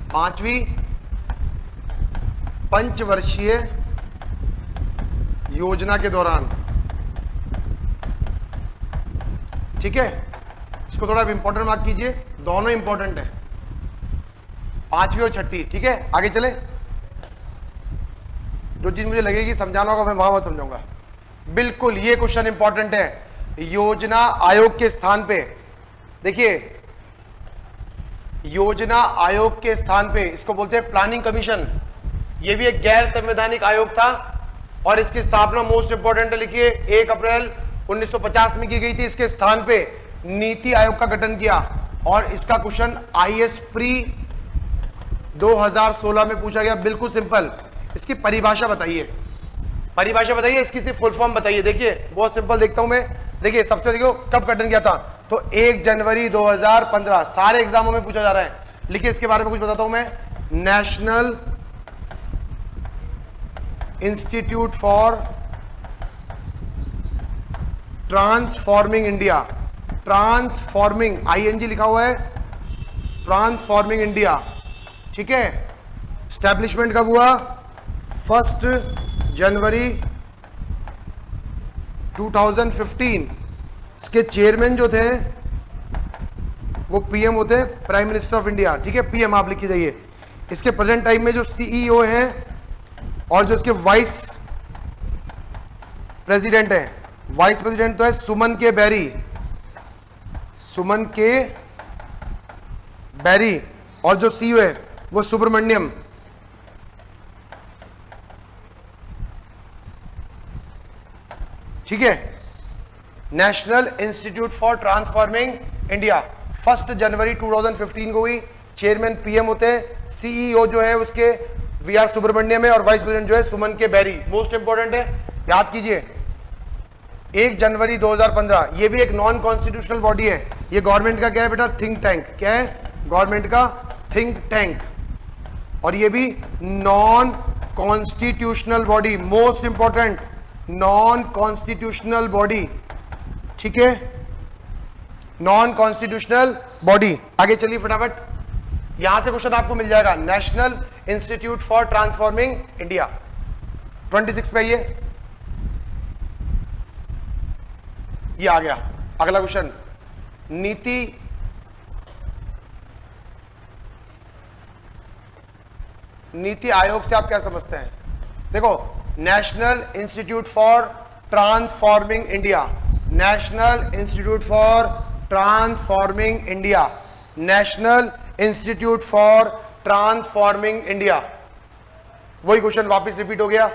पांचवी पंचवर्षीय योजना के दौरान। ठीक है, इसको थोड़ा इंपॉर्टेंट मार्क कीजिए, दोनों इंपॉर्टेंट है, 5वीं और छठी। ठीक है, आगे चले। जो चीज मुझे लगेगी समझाना होगा मैं वहां मत समझाऊंगा। बिल्कुल, ये क्वेश्चन इंपॉर्टेंट है। योजना आयोग के स्थान पे, देखिए योजना आयोग के स्थान पे इसको बोलते हैं प्लानिंग कमीशन। ये भी एक गैर संवैधानिक आयोग था और इसकी स्थापना मोस्ट इंपॉर्टेंट है, लिखिए 1 अप्रैल 1950 में की गई थी। इसके स्थान पे नीति आयोग का गठन किया और इसका क्वेश्चन आईएएस प्री 2016 में पूछा गया। बिल्कुल सिंपल, इसकी परिभाषा बताइए, परिभाषा बताइए, इसकी सिर्फ फुल फॉर्म बताइए। देखिए बहुत सिंपल देखता हूं मैं। देखिए सबसे देखो कब गठन किया था, तो 1 जनवरी 2015। सारे एग्जामों में पूछा जा रहा है। लिखिए इसके बारे में कुछ बताता हूं मैं। National institute for transforming India, transforming, ING लिखा हुआ है, ट्रांसफॉर्मिंग इंडिया। ठीक है, स्टैब्लिशमेंट कब हुआ? 1 जनवरी 2015। इसके चेयरमैन जो थे वो पीएम होते हैं, प्राइम मिनिस्टर ऑफ इंडिया। ठीक है, पीएम आप लिखी जाइए। इसके प्रेजेंट टाइम में जो सीईओ हैं और जो इसके वाइस प्रेसिडेंट हैं, वाइस प्रेसिडेंट तो है सुमन के बेरी, सुमन के बेरी, और जो सीईओ है वो सुब्रमण्यम। ठीक है, national institute for transforming India 1 जनवरी 2015 को हुई। चेयरमैन पीएम होते हैं, सीईओ जो है उसके वी आर सुब्रमण्यम है और वाइस प्रेसिडेंट जो है सुमन के बेरी। मोस्ट इंपॉर्टेंट है, याद कीजिए। 1 जनवरी 2015। ये भी एक नॉन कॉन्स्टिट्यूशनल बॉडी है। ये गवर्नमेंट का क्या है बेटा? Think tank. क्या है? गवर्नमेंट का थिंक टैंक। और ये भी non constitutional body, most important, non constitutional body. ठीक है, नॉन कॉन्स्टिट्यूशनल बॉडी। आगे चलिए फटाफट, यहां से क्वेश्चन आपको मिल जाएगा। National institute for transforming India 26 पे ये आ गया। अगला क्वेश्चन, नीति आयोग से आप क्या समझते हैं? देखो, national institute for transforming India, national institute for transforming India, national institute for transforming India. वही क्वेश्चन वापस रिपीट हो गया।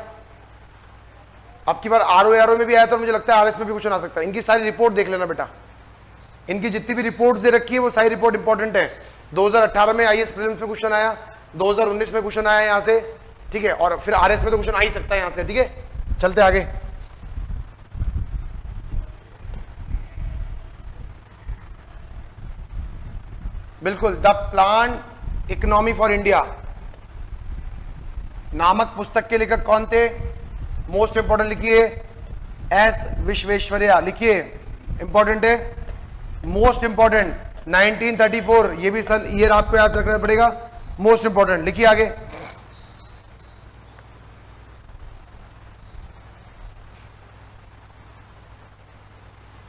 अब की बार आरओ में भी आया था, मुझे लगता है आरएस में भी क्वेश्चन आ सकता है। इनकी सारी रिपोर्ट देख लेना बेटा, इनकी जितनी भी रिपोर्ट दे रखी है वो सारी रिपोर्ट इंपॉर्टेंट है। 2018 में आईएएस प्रीलिम्स में क्वेश्चन आया, 2019 में क्वेश्चन आया यहां से। ठीक है, और फिर आरएस में तो क्वेश्चन आ ही सकता है यहां से। ठीक है, चलते आगे। बिल्कुल, the plan economy for India, नामक पुस्तक के लेखक कौन थे? मोस्ट इंपॉर्टेंट लिखिए, एस विश्वेश्वरैया लिखिए, इंपॉर्टेंट है, मोस्ट इंपॉर्टेंट 1934, ये भी सन ईयर आपको याद रखना पड़ेगा, मोस्ट इंपॉर्टेंट। लिखिए आगे,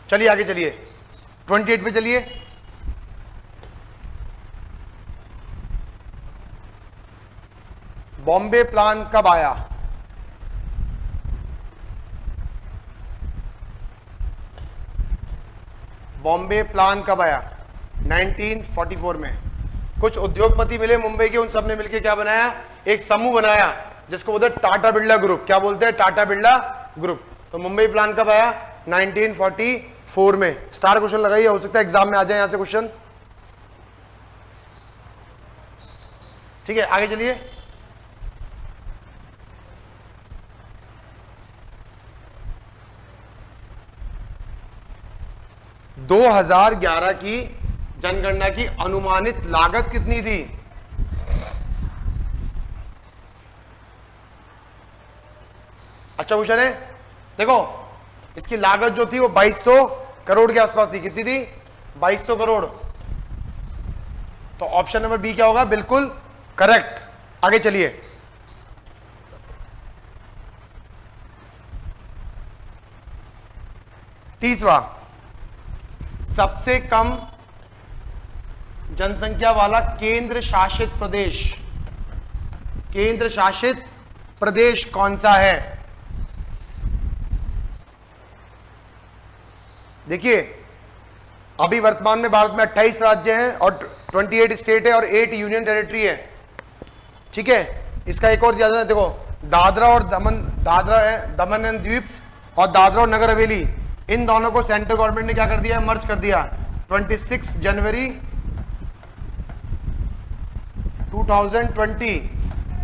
चलिए आगे चलिए, 28 पे चलिए। बॉम्बे प्लान कब आया? बॉम्बे प्लान कब आया? 1944 में। कुछ उद्योगपति मिले मुंबई के, उन सब ने मिलकर क्या बनाया? एक समूह बनाया जिसको बोलते हैं टाटा बिरला ग्रुप। क्या बोलते हैं? टाटा बिरला ग्रुप। तो मुंबई प्लान कब आया? 1944 में। स्टार क्वेश्चन लगाइए, हो सकता है एग्जाम में आ जाए यहां से क्वेश्चन। ठीक है, आगे चलिए। दो 2011 की जनगणना की अनुमानित लागत कितनी थी? अच्छा क्वेश्चन है, देखो इसकी लागत जो थी वो 2200 करोड़ के आसपास थी। कितनी थी? 2200 करोड़। तो ऑप्शन नंबर बी क्या होगा? बिल्कुल करेक्ट। आगे चलिए, तीसरा, सबसे कम जनसंख्या वाला केंद्र शासित प्रदेश, केंद्र शासित प्रदेश कौन सा है? देखिए अभी वर्तमान में भारत में 28 राज्य हैं और 28 स्टेट है और 8 यूनियन टेरिटरी है। ठीक है, इसका एक और ज्यादा देखो, दादरा और दमन एंड द्वीप्स और दादरा और नगर हवेली, इन दोनों को सेंट्रल गवर्नमेंट ने क्या कर दिया? मर्ज कर दिया 26 जनवरी 2020।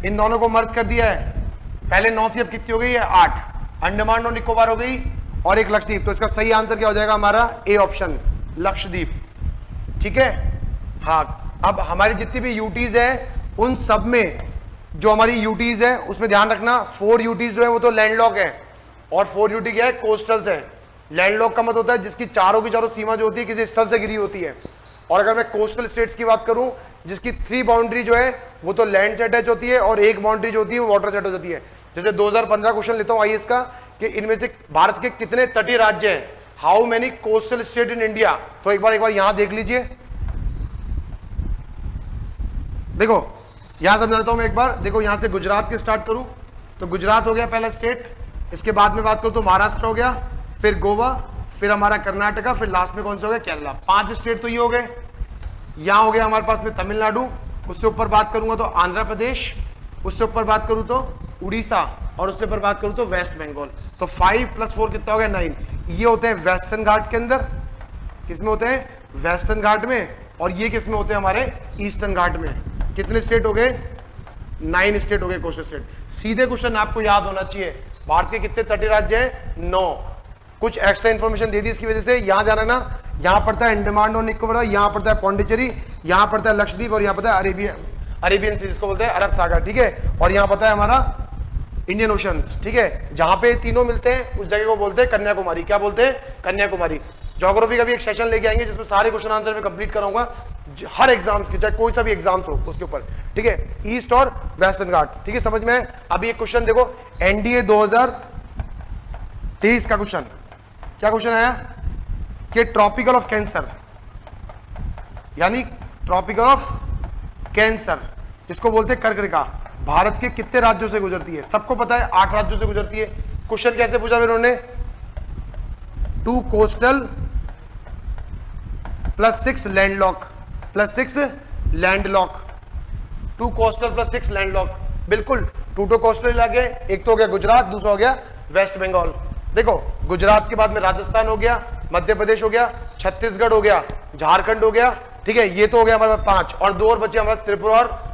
इन दोनों को मर्ज कर दिया है। पहले 9 थी, अब कितनी हो गई है? 8। अंडमान और निकोबार हो गई और एक लक्षद्वीप। तो इसका सही आंसर क्या हो जाएगा हमारा? A option, Lakshadweep. ठीक है, हाँ। अब हमारी जितनी भी यूटीज है उन सब में जो हमारी यूटीज है उसमें ध्यान रखना, 4 यूटीज जो है वो तो लैंडलॉक है और 4 यूटी क्या है? कोस्टल्स है। लैंडलॉक का मतलब होता है जिसकी चारों की चारों सीमा जो होती है किसी स्थल से घिरी होती है। और अगर मैं कोस्टल स्टेट्स की बात करूं जिसकी 3 बाउंड्री जो है वो तो लैंड से अटैच होती है और 1 बाउंड्री जो होती है वो वाटर से अटैच होती है। जैसे 2015 क्वेश्चन लेता हूं आईएएस का कि इनमें से भारत के कितने तटीय राज्य हैं, how many coastal state in India. तो एक बार यहां देख लीजिए, देखो यहां समझाता हूं मैं एक बार। देखो यहां से गुजरात के स्टार्ट करूं तो गुजरात हो गया पहला स्टेट, इसके बाद में बात करूं तो महाराष्ट्र हो गया, फिर गोवा, फिर हमारा कर्नाटका, फिर लास्ट में कौन सा हो गया? केरला। 5 स्टेट तो ये हो गए। यहां हो गया हमारे पास में तमिलनाडु, उससे ऊपर बात करूंगा तो आंध्र प्रदेश, उससे ऊपर बात करूं तो उड़ीसा और उससे ऊपर बात करूं तो वेस्ट बंगाल। तो 5 + 4 कितना हो गया? 9। ये होते हैं वेस्टर्न घाट के अंदर। किसमें होते हैं? वेस्टर्न घाट में। और ये किसमें होते हैं? हमारे ईस्टर्न घाट में। कितने स्टेट हो गए? 9 स्टेट हो गए कोस्टल स्टेट। सीधे क्वेश्चन आपको याद होना चाहिए, भारत के कितने तटीय राज्य हैं? 9। कुछ एक्स्ट्रा इंफॉर्मेशन दे दी इसकी वजह से, यहां ध्यान रखना, यहां पड़ता है अंडमान और निकोबार, यहां पड़ता है पौंडीचेरी, यहां पड़ता है लक्षद्वीप और यहां पड़ता है अरेबियन सी, जिसको बोलते हैं अरब सागर। ठीक है, और यहां पड़ता है हमारा इंडियन ओशन। ठीक है, जहां पे तीनों मिलते हैं उस जगह को बोलते हैं कन्याकुमारी। क्या बोलते हैं? कन्याकुमारी। ज्योग्राफी का भी एक सेशन लेके आएंगे जिसमें सारे क्वेश्चन आंसर में कंप्लीट कराऊंगा हर एग्जाम्स के, चाहे कोई सा भी एग्जाम्स हो उसके ऊपर। ठीक है, ईस्ट और वेस्टर्न घाट। ठीक है, समझ में? अभी एक क्वेश्चन देखो, एनडीए 2023 का क्वेश्चन। क्या क्वेश्चन आया कि ट्रॉपिकल ऑफ कैंसर, यानी ट्रॉपिकल ऑफ कैंसर जिसको बोलते हैं कर्करेखा, भारत के कितने राज्यों से गुजरती है? सबको पता है 8 राज्यों से गुजरती है। क्वेश्चन कैसे पूछा इन्होंने? 2 coastal + 6 landlocked + 6 landlocked. 2 coastal + 6 landlocked. बिल्कुल, 2 कोस्टल इलाके, एक तो हो गया गुजरात, दूसरा हो गया वेस्ट बंगाल। देखो गुजरात के बाद में राजस्थान हो गया, मध्य प्रदेश हो गया, छत्तीसगढ़ हो गया, झारखंड हो गया। ठीक है, ये तो हो गया हमारे पास 5 और 2 और बचे हमारे त्रिपुरा और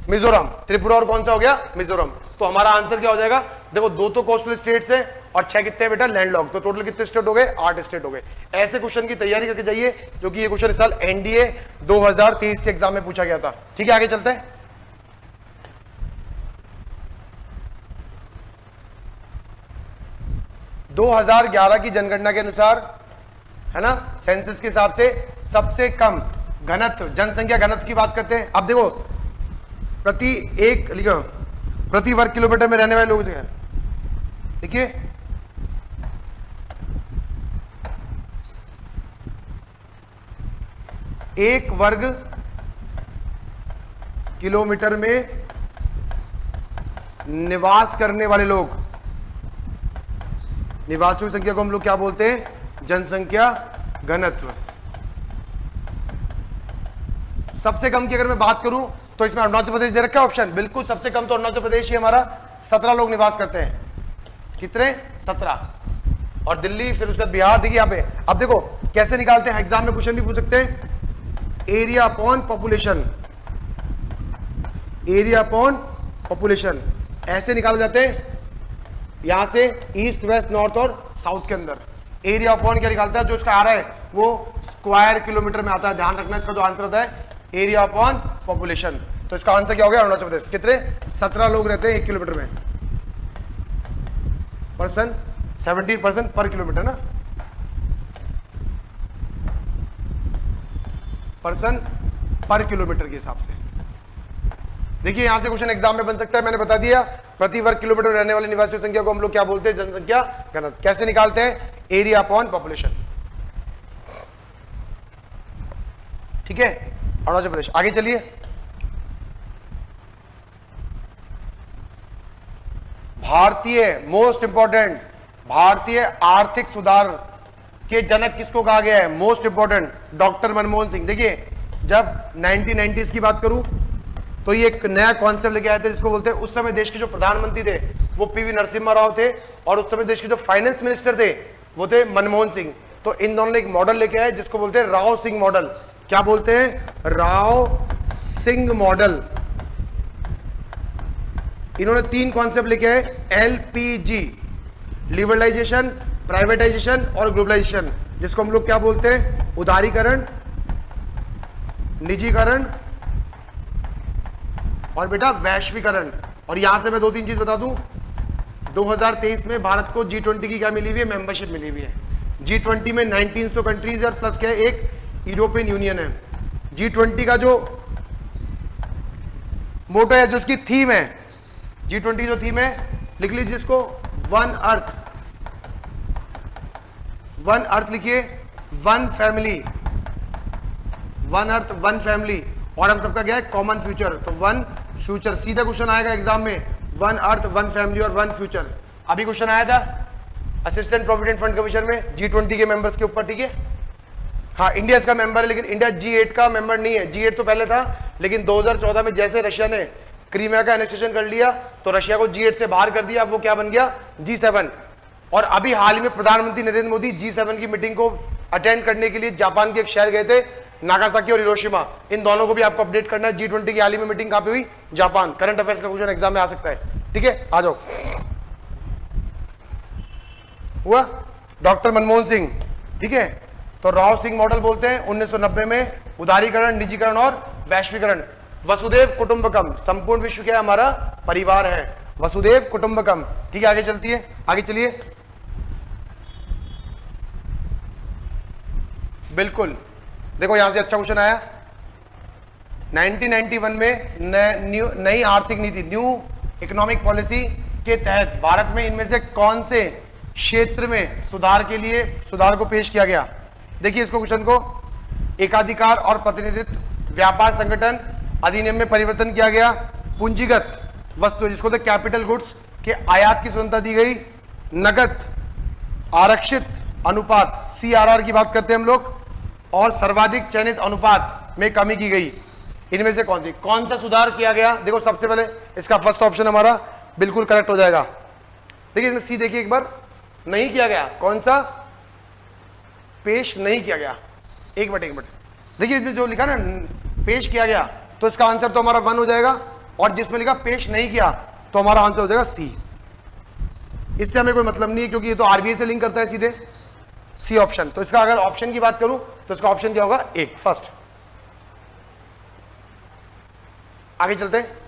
मिजोरम। त्रिपुरा और कौन सा हो गया? मिजोरम। तो हमारा आंसर क्या हो जाएगा? देखो 2 तो कोस्टल स्टेट्स है और 6 कितने हैं बेटा? लैंडलॉक। तो टोटल कितने स्टेट हो गए? 8 स्टेट हो गए। ऐसे क्वेश्चन की तैयारी करके जाइए क्योंकि ये क्वेश्चन इस साल एनडीए 2023 के एग्जाम में पूछा गया था। ठीक है, आगे चलते हैं। 2011 की जनगणना के अनुसार, है ना, सेंसस के हिसाब से सबसे कम घनत्व, जनसंख्या घनत्व की बात करते हैं। अब देखो प्रति एक लिखो, प्रति वर्ग किलोमीटर में रहने वाले लोग देखिए, एक वर्ग किलोमीटर में निवास करने वाले लोग, निवासियों की संख्या को हम लोग क्या बोलते हैं? जनसंख्या घनत्व। सबसे कम की अगर मैं बात करूं तो इसमें अरुणाचल प्रदेश दे रखा है ऑप्शन, बिल्कुल सबसे कम तो अरुणाचल प्रदेश ही हमारा, 17 लोग निवास करते हैं। कितने? 17। और दिल्ली, फिर उसके बाद बिहार। देखिए यहां पे अब देखो कैसे निकालते हैं, एग्जाम में क्वेश्चन भी पूछ सकते हैं। Area upon population, area upon population ऐसे निकाले जाते हैं, यहां से ईस्ट वेस्ट नॉर्थ और साउथ के अंदर। एरिया अपॉन क्या निकालता है? जो इसका आ रहा है वो स्क्वायर किलोमीटर में आता है, ध्यान रखना इसका जो आंसर होता है एरिया अपॉन पॉपुलेशन। तो इसका आंसर क्या हो गया? अरुणाचल प्रदेश। कितने? 17 लोग रहते हैं 1 किलोमीटर में, पर्सन 17% पर किलोमीटर ना, पर्सन पर किलोमीटर के हिसाब से। देखिए यहां से क्वेश्चन एग्जाम में बन सकता है, मैंने बता दिया। प्रति वर्ग किलोमीटर रहने वाले निवासियों की संख्या को हम लोग क्या बोलते हैं? जनसंख्या घनत्व। कैसे निकालते हैं? Area upon population. ठीक है, अरुणाचल प्रदेश। आगे चलिए, भारतीय, मोस्ट इंपॉर्टेंट, भारतीय आर्थिक सुधार के जनक किसको कहा गया है? Most important, doctor Manmohan Singh. देखिए जब 1990s की बात करूं तो ये एक नया कॉन्सेप्ट लेके आए थे जिसको बोलते हैं, उस समय देश के जो प्रधानमंत्री थे वो पीवी नरसिम्हा राव थे, और उस समय देश के जो फाइनेंस मिनिस्टर थे वो थे मनमोहन सिंह। तो इन दोनों ने एक मॉडल लेके आए जिसको बोलते हैं राव सिंह मॉडल। क्या बोलते हैं? राव सिंह मॉडल। इन्होंने 3 कॉन्सेप्ट लेके आए, एलपीजी, लिबरलाइजेशन, प्राइवेटाइजेशन और ग्लोबलाइजेशन, जिसको हम लोग क्या बोलते हैं? उदारीकरण, निजीकरण और बेटा वैश्वीकरण। और यहां से मैं 2-3 चीज बता दूं, 2023 में भारत को G20 की क्या मिली हुई है? मेंबरशिप मिली हुई है। G20 में 19 तो कंट्रीज है, प्लस क्या है? एक यूरोपियन यूनियन है। G20 का जो मोटो है, जो उसकी थीम है, G20 जो थीम है, लिख लीजिए इसको, वन अर्थ। वन अर्थ लिखिए, one family, one earth one family, और हम सबका क्या है? Common future. तो वन फ्यूचर, सीधा क्वेश्चन आएगा एग्जाम में, वन अर्थ वन फैमिली और वन फ्यूचर। अभी क्वेश्चन आया था असिस्टेंट प्रोविडेंट फंड कमीशन में G20 के मेंबर्स के ऊपर। ठीक है, हाँ इंडिया इसका मेंबर है, लेकिन इंडिया G8 का मेंबर नहीं है। G8 तो पहले था, लेकिन 2014 में जैसे रशिया ने क्रीमिया का एनेक्सेशन कर लिया तो रशिया को G8 से बाहर कर दिया, अब वो क्या बन गया? G7। और अभी हाल ही में प्रधानमंत्री नरेंद्र मोदी G7 की मीटिंग को अटेंड करने के लिए जापान के एक शहर गए थे, नागासाकी और हिरोशिमा। इन दोनों को भी आपको अपडेट करना है। G20 की हाल ही में मीटिंग कहां पे हुई? जापान। करंट अफेयर्स का क्वेश्चन एग्जाम में आ सकता है। ठीक है, आ जाओ। हुआ डॉक्टर मनमोहन सिंह। ठीक है, तो राव सिंह मॉडल बोलते हैं 1990 में, उदारीकरण, निजीकरण और वैश्वीकरण। वसुदेव कुटुंबकम, संपूर्ण विश्व क्या हमारा परिवार है, वसुदेव कुटुंबकम। ठीक है, आगे चलती है, आगे चलिए। बिल्कुल, देखो यहां से अच्छा क्वेश्चन आया। 1991 में नई आर्थिक नीति, न्यू इकोनॉमिक पॉलिसी के तहत भारत में इनमें से कौन से क्षेत्र में सुधार के लिए सुधार को पेश किया गया? देखिए इसको क्वेश्चन को, एकाधिकार और प्रतिनिधित्व व्यापार संगठन अधिनियम में परिवर्तन किया गया, पूंजीगत वस्तु जिसको कैपिटल गुड्स के आयात की स्वतंत्रता दी गई, नगद आरक्षित अनुपात CRR की बात करते हैं हम लोग, और सर्वाधिक चयनित अनुपात में कमी की गई। इनमें से कौन सा सुधार किया गया? देखो सबसे पहले इसका फर्स्ट ऑप्शन हमारा बिल्कुल करेक्ट हो जाएगा। देखिए इसमें सी देखिए एक बार, नहीं किया गया, कौन सा? पेश नहीं किया गया। एक मिनट, देखिए इसमें जो लिखा ना पेश किया गया, तो इसका आंसर तो हमारा 1 हो जाएगा, और जिसमें लिखा पेश नहीं किया तो हमारा आंसर हो जाएगा सी। इससे हमें कोई मतलब नहीं है क्योंकि ये तो RBI से लिंक करता है सीधे, सी ऑप्शन। तो इसका अगर ऑप्शन की बात करूं तो इसका ऑप्शन क्या होगा? 1 फर्स्ट। आगे चलते हैं।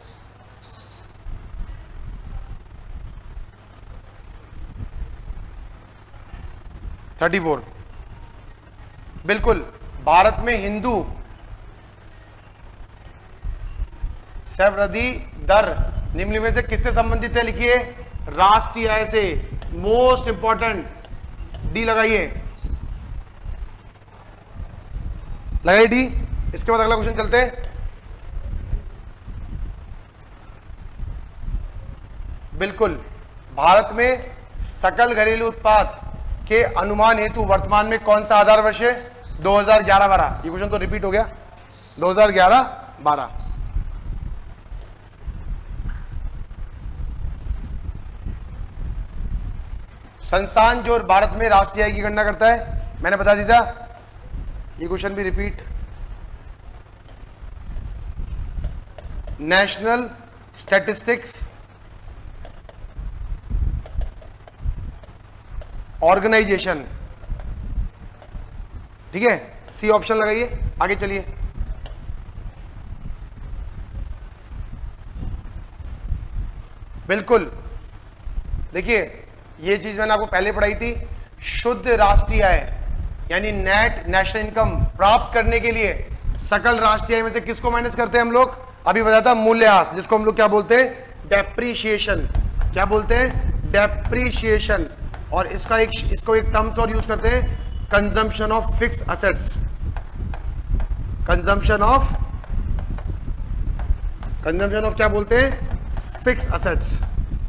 34। बिल्कुल, भारत में हिंदू संवृद्धि दर निम्न में से किससे संबंधित है? लिखिए, राष्ट्रीय आय से। मोस्ट इंपॉर्टेंट, डी लगाइए, लगाइए डी। इसके बाद अगला क्वेश्चन चलते हैं। बिल्कुल, भारत में सकल घरेलू उत्पाद के अनुमान हेतु वर्तमान में कौन सा आधार वर्ष है? 2011-12। ये क्वेश्चन तो रिपीट हो गया, 2011-12। संस्थान जो भारत में राष्ट्रीय आय की गणना करता है, मैंने बता दिया था। ये क्वेश्चन भी रिपीट, नेशनल स्टैटिस्टिक्स ऑर्गेनाइजेशन। ठीक है, सी ऑप्शन लगाइए, आगे चलिए। बिल्कुल, देखिए ये चीज मैंने आपको पहले पढ़ाई थी। शुद्ध राष्ट्रीय आय यानी नेट नेशनल इनकम प्राप्त करने के लिए सकल राष्ट्रीय आय में से किसको माइनस करते हैं हम लोग? अभी बताया था मूल्यह्रास, जिसको हम लोग क्या बोलते हैं? डेप्रीशिएशन। क्या बोलते हैं? डेप्रीशिएशन। और इसको एक टर्म्स और यूज करते हैं, consumption of fix assets. Consumption of क्या बोलते हैं? Fix assets.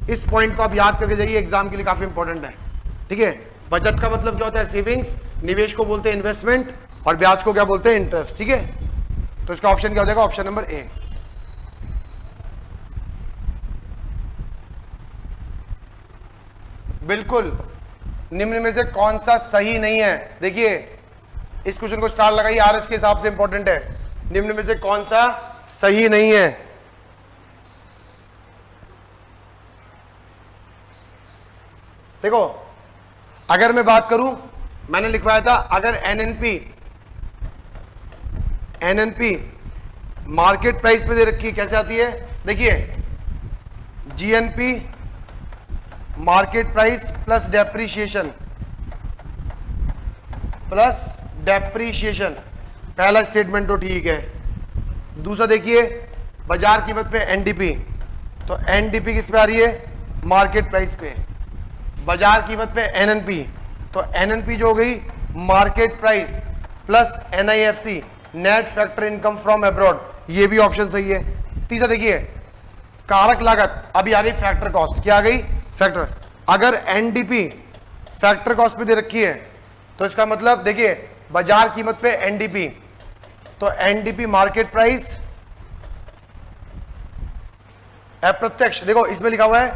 इस पॉइंट को आप याद करके जाइए, एग्जाम के लिए काफी इंपॉर्टेंट है। ठीक है, बजट का मतलब क्या होता है? सेविंग्स। निवेश को बोलते हैं इन्वेस्टमेंट, और ब्याज को क्या बोलते हैं? इंटरेस्ट। ठीक है, तो इसका ऑप्शन क्या हो जाएगा? Option number A. बिल्कुल, निम्न में से कौन सा सही नहीं है? देखिए इस क्वेश्चन को स्टार लगाइए, आरएस के हिसाब से इंपॉर्टेंट है। निम्न में से कौन सा सही नहीं है? देखो, अगर मैं बात करूं, मैंने लिखवाया था अगर एनएनपी मार्केट प्राइस पे दे रखी है, कैसे आती है? देखिए, GNP market price plus depreciation. पहला स्टेटमेंट तो ठीक है। दूसरा देखिए, बाजार कीमत पे एनडीपी, तो एनडीपी किस पे आ रही है? मार्केट प्राइस पे। बाजार कीमत पे एनएनपी, तो एनएनपी जो हो गई market price plus NIFC, net factor income from abroad. ये भी ऑप्शन सही है। तीसरा देखिए, कारक लागत, अभी आ गई फैक्टर कॉस्ट। क्या आ गई? फैक्टर। अगर एनडीपी फैक्टर कॉस्ट पे दे रखी है, तो इसका मतलब देखिए, बाजार कीमत पे एनडीपी, तो एनडीपी मार्केट प्राइस अप्रत्यक्ष, देखो इसमें लिखा हुआ है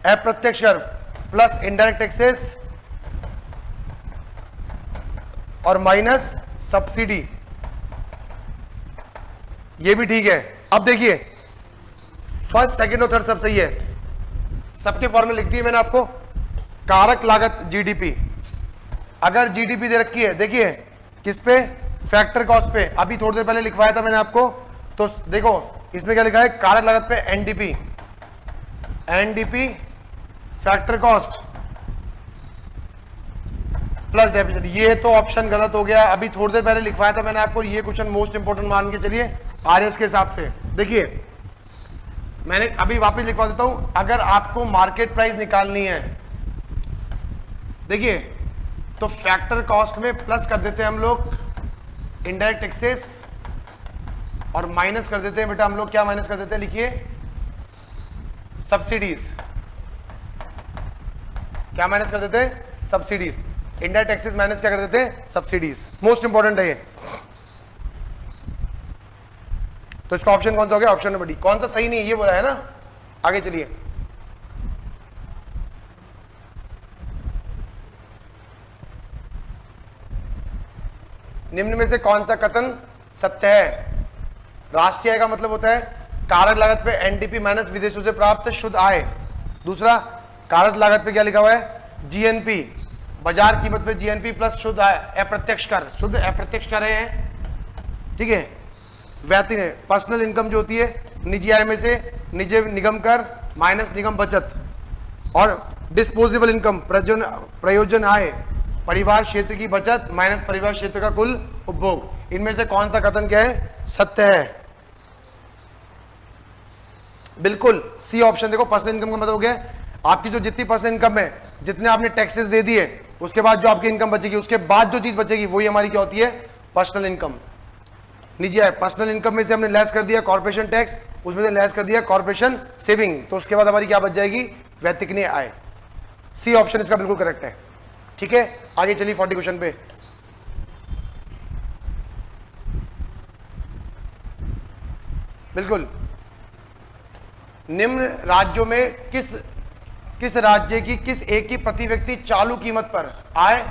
अप्रत्यक्ष कर प्लस इनडायरेक्ट टैक्सेस और माइनस सब्सिडी। ये भी ठीक है। अब देखिए, फर्स्ट सेकंड और थर्ड सब सही है, सबके फॉर्मूले लिख दिए मैंने आपको। कारक लागत जीडीपी, अगर जीडीपी दे रखी है, देखिए किस पे? फैक्टर कॉस्ट पे। अभी थोड़ी देर पहले लिखवाया था मैंने आपको, तो देखो इसमें क्या लिखा है? कारक लागत पे NDP factor cost plus depreciation. ये तो ऑप्शन गलत हो गया। अभी थोड़ी देर पहले लिखवाया था मैंने आपको, ये क्वेश्चन मोस्ट इंपोर्टेंट मान के चलिए आरएस के हिसाब से। देखिए मैंने अभी वापस लिखवा देता हूं, अगर आपको मार्केट प्राइस निकालनी है, देखिए तो फैक्टर कॉस्ट में प्लस कर देते हैं हम लोग इनडायरेक्ट टैक्सेस और माइनस कर देते हैं बेटा हम लोग, क्या माइनस कर देते हैं? लिखिए सब्सिडीज। क्या माइनस कर देते हैं? सब्सिडीज। इंडायरेक्ट टैक्सेस माइनस क्या कर देते हैं? सब्सिडीज। मोस्ट इंपॉर्टेंट है ये। तो इसका ऑप्शन कौन सा हो गया? Option number D. कौन सा सही नहीं है ये बोला है ना। आगे चलिए, निम्न में से कौन सा कथन सत्य है? राष्ट्रीय आय का मतलब होता है कारक लागत पे एनडीपी माइनस विदेशों से प्राप्त शुद्ध आय। दूसरा, कारक लागत पे क्या लिखा हुआ है? जीएनपी, बाजार कीमत पे जीएनपी प्लस शुद्ध आय, अप्रत्यक्ष कर, शुद्ध अप्रत्यक्ष कर रहे हैं। ठीक है, व्यक्ति ने पर्सनल इनकम जो होती है निजी आय में से निजी निगम कर माइनस निगम बचत, और डिस्पोजेबल इनकम प्रयोजन आय परिवार क्षेत्र की बचत माइनस परिवार क्षेत्र का कुल उपभोग। इनमें से कौन सा कथन क्या है, सत्य है? बिल्कुल सी ऑप्शन। देखो पर्सनल इनकम का मतलब हो गया आपकी जो जितनी पर्सनल इनकम है, जितने आपने टैक्सेस दे दिए, उसके बाद जो आपकी इनकम बचेगी, उसके बाद जो चीज बचेगी वही हमारी क्या होती है, पर्सनल इनकम। नीचे आए, पर्सनल इनकम में से हमने लेस कर दिया कॉर्पोरेशन टैक्स, उसमें से लेस कर दिया कॉर्पोरेशन सेविंग, तो उसके बाद हमारी क्या बच जाएगी, व्यतिकनीय आय। सी ऑप्शन इसका बिल्कुल करेक्ट है। ठीक है, आगे चलिए 40 क्वेश्चन पे। बिल्कुल, निम्न राज्यों में किस राज्य की किस एक की प्रति व्यक्ति चालू कीमत पर आय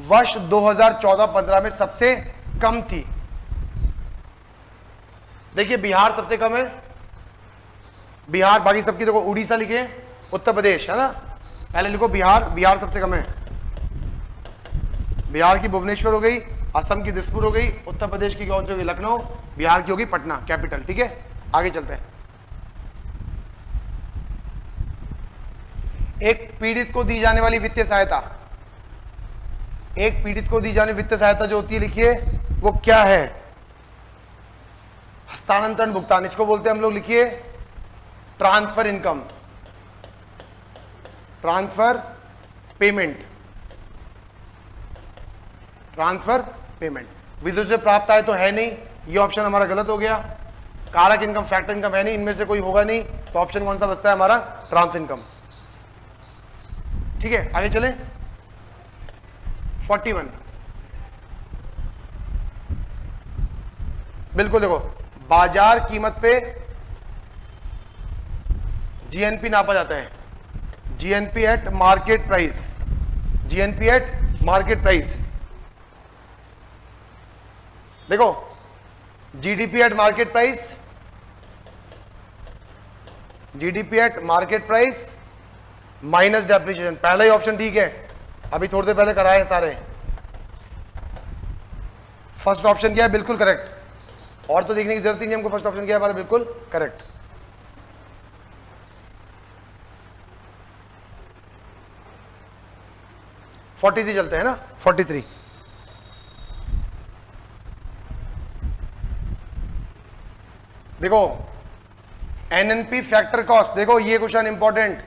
वर्ष 2014-15 में सबसे कम थी? देखिए बिहार सबसे कम है, बिहार, बाकी सबकी देखो उड़ीसा लिखे, उत्तर प्रदेश है ना, पहले लिखो बिहार, बिहार सबसे कम है। बिहार की भुवनेश्वर हो गई, असम की दिसपुर हो गई, उत्तर प्रदेश की कौन सी होगी, लखनऊ, बिहार की होगी पटना कैपिटल। ठीक है, आगे चलते हैं। एक पीड़ित को दी जाने वाली वित्तीय सहायता, एक पीड़ित को दी जाने वित्तीय सहायता जो होती है, लिखिए वो क्या है, हस्तांतरण भुगतान, इसको बोलते हैं हम लोग, लिखिए transfer income, transfer payment, transfer payment. विद्युत से प्राप्त आय तो है नहीं, ये ऑप्शन हमारा गलत हो गया। कारक इनकम, फैक्टर इनकम है नहीं, इनमें से कोई होगा नहीं, तो ऑप्शन कौन सा बचता है हमारा, ट्रांसफर इनकम। ठीक है, आगे चले 41। बिल्कुल देखो, बाजार कीमत पे जीएनपी नापा जाता है, GNP at market price, GNP at market price. देखो GDP at market price, GDP at market price minus depreciation, पहला ही ऑप्शन ठीक है, अभी थोड़ी देर पहले कराए सारे। फर्स्ट ऑप्शन क्या है, बिल्कुल करेक्ट, और तो देखने की जरूरत ही नहीं हमको, फर्स्ट ऑप्शन क्या है हमारा, बिल्कुल करेक्ट। । 43 चलते हैं ना, 43। देखो एनएनपी फैक्टर कॉस्ट, देखो ये क्वेश्चन इंपॉर्टेंट,